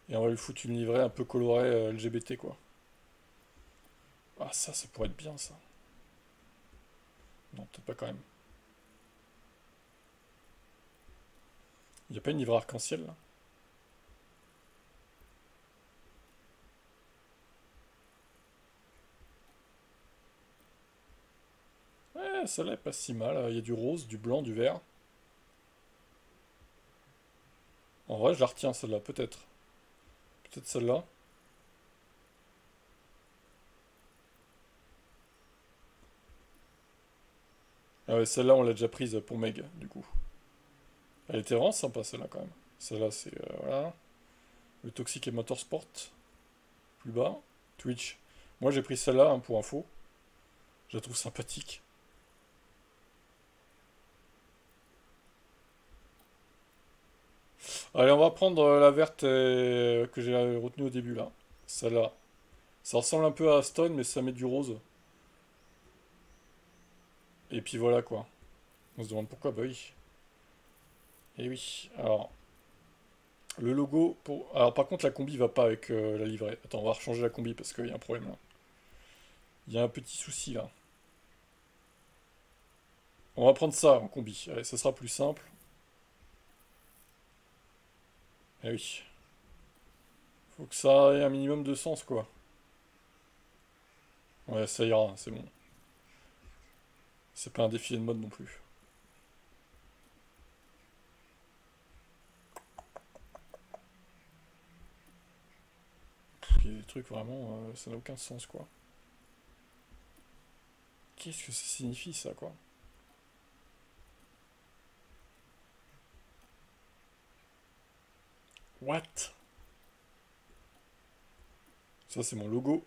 Et on va lui foutre une livrée un peu colorée LGBT, quoi. Ah, ça pourrait être bien, ça. Non, peut-être pas quand même. Il n'y a pas une livrée arc-en-ciel, là? Ouais, celle-là est pas si mal. Il y a du rose, du blanc, du vert. En vrai, je la retiens, celle-là, peut-être. Peut-être celle-là. Ah ouais, celle-là, on l'a déjà prise pour Meg, du coup. Elle était vraiment sympa, celle-là, quand même. Celle-là, c'est... voilà. Le Toxic et Motorsport. Plus bas. Twitch. Moi, j'ai pris celle-là, hein, pour info. Je la trouve sympathique. Allez, on va prendre la verte que j'ai retenue au début, là. Celle-là. Ça ressemble un peu à Stone, mais ça met du rose. Et puis voilà, quoi. On se demande pourquoi, bah oui. Et oui, alors, le logo pour... Alors par contre la combi va pas avec la livrée. Attends, on va rechanger la combi parce qu'il y a un problème là. Il y a un petit souci là. On va prendre ça en combi. Allez, ça sera plus simple. Eh oui. Faut que ça ait un minimum de sens quoi. Ouais, ça ira, c'est bon. C'est pas un défilé de mode non plus. Il y a des trucs vraiment, ça n'a aucun sens quoi. Qu'est-ce que ça signifie ça quoi? What? Ça c'est mon logo.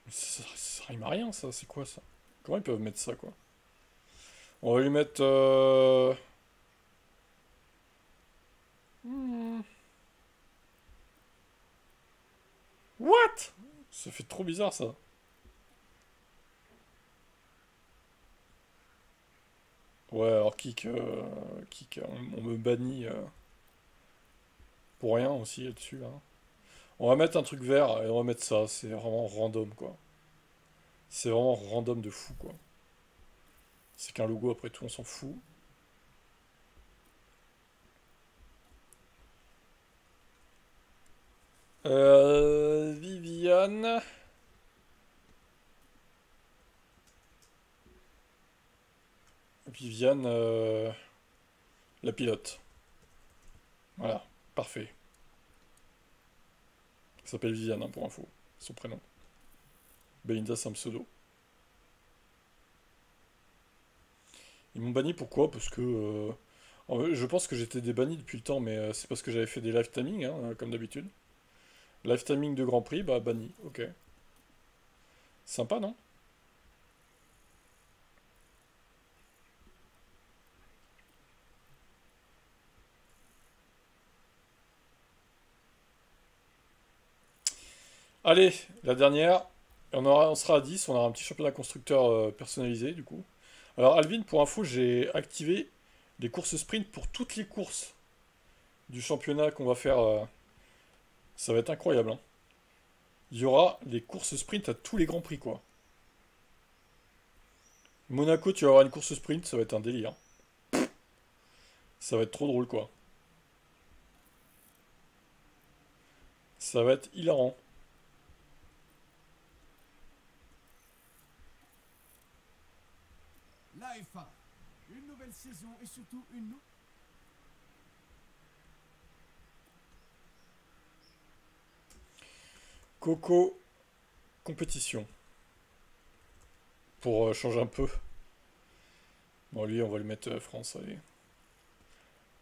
Ça rime à rien ça, c'est quoi ça? Comment ils peuvent mettre ça quoi? On va lui mettre... What? Ça fait trop bizarre ça. Ouais, alors kick, on me bannit pour rien aussi là-dessus là. On va mettre un truc vert et on va mettre ça, c'est vraiment random quoi. C'est vraiment random de fou quoi. C'est qu'un logo après tout, on s'en fout. Viviane. Viviane, la pilote. Voilà, parfait. Elle s'appelle Viviane hein, pour info, son prénom. Belinda c'est un pseudo. Ils m'ont banni pourquoi? Parce que... je pense que j'étais débanni depuis le temps, mais c'est parce que j'avais fait des live timing, hein, comme d'habitude. Live timing de Grand Prix, bah banni, ok. Sympa, non? Allez, la dernière. On sera à 10, on aura un petit championnat constructeur personnalisé du coup. Alors Alvin, pour info, j'ai activé des courses sprint pour toutes les courses du championnat qu'on va faire. Ça va être incroyable, hein. Il y aura les courses sprint à tous les grands prix quoi. Monaco, tu vas avoir une course sprint, ça va être un délire. Ça va être trop drôle quoi. Ça va être hilarant. La F1. Une nouvelle saison et surtout une... Coco compétition. Pour changer un peu. Bon, lui, on va le mettre France, allez.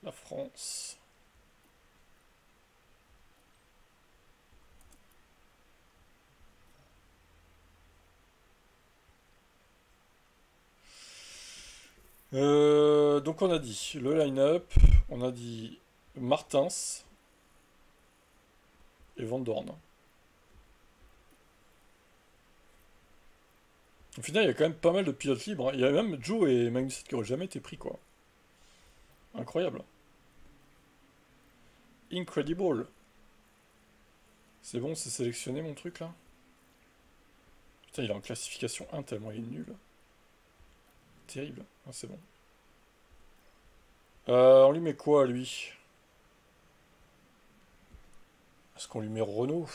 La France. Donc on a dit le line-up, on a dit Martins et Van Dorn. Au final, il y a quand même pas mal de pilotes libres, hein. Il y a même Joe et Magnussen qui n'auraient jamais été pris, quoi. Incroyable. Incredible. C'est bon, c'est sélectionné mon truc là. Putain, il est en classification 1 tellement il est nul. Terrible. Ah, c'est bon. On lui met quoi, lui? Est-ce qu'on lui met Renault?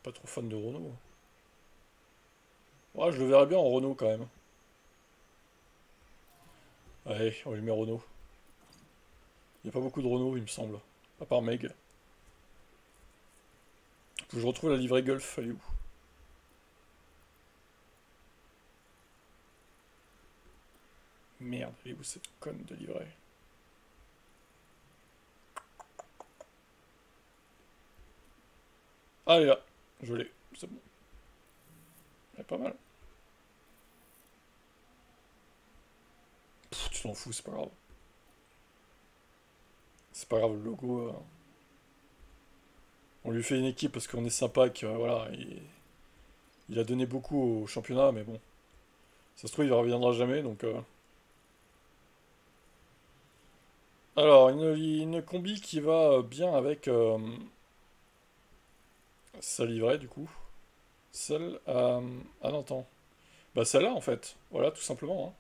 Pas trop fan de Renault. Ouais, je le verrais bien en Renault quand même. Allez, on lui met Renault. Il n'y a pas beaucoup de Renault, il me semble. À part Meg. Faut que je retrouve la livrée Golf, elle est où? Merde, elle est où cette conne de livrée? Ah, elle est là. Je l'ai, c'est bon. Elle est pas mal. Pff, tu t'en fous, c'est pas grave. C'est pas grave, le logo. On lui fait une équipe parce qu'on est sympa, que voilà, il a donné beaucoup au championnat, mais bon. Ça se trouve, il reviendra jamais, donc... Alors, une combi qui va bien avec sa livrée, du coup. Celle... ah non, attends. Bah celle-là, en fait. Voilà, tout simplement, hein.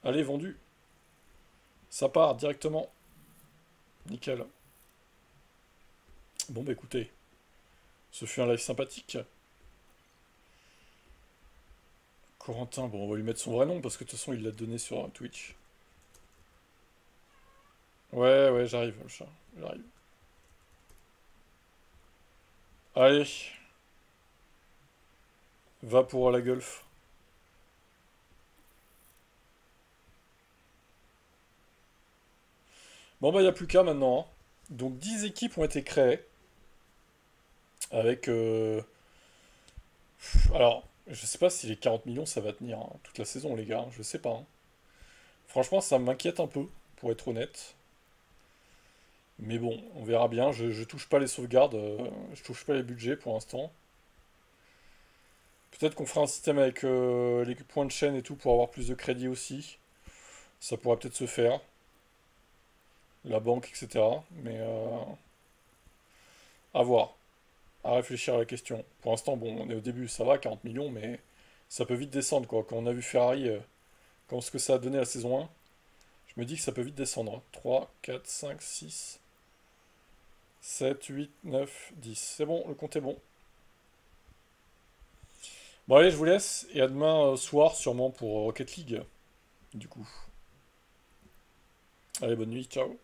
Allez, vendu. Ça part directement. Nickel. Bon, bah écoutez, ce fut un live sympathique. Corentin, bon, on va lui mettre son vrai nom, parce que de toute façon, il l'a donné sur Twitch. Ouais, ouais, j'arrive, le chat. J'arrive. Allez, va pour la golf. Bon, bah, il n'y a plus qu'à maintenant, hein. Donc, 10 équipes ont été créées. Avec... alors, je sais pas si les 40 millions, ça va tenir hein, toute la saison, les gars. Je sais pas, hein. Franchement, ça m'inquiète un peu, pour être honnête. Mais bon, on verra bien. Je touche pas les sauvegardes. Je touche pas les budgets pour l'instant. Peut-être qu'on fera un système avec les points de chaîne et tout pour avoir plus de crédit aussi. Ça pourrait peut-être se faire. La banque, etc. Mais à voir. À réfléchir à la question. Pour l'instant, bon, on est au début, ça va, 40 millions, mais ça peut vite descendre, quoi. Quand on a vu Ferrari, quand ce que ça a donné la saison 1, je me dis que ça peut vite descendre. 3, 4, 5, 6, 7, 8, 9, 10. C'est bon, le compte est bon. Bon, allez, je vous laisse. Et à demain soir, sûrement pour Rocket League, du coup. Allez, bonne nuit, ciao.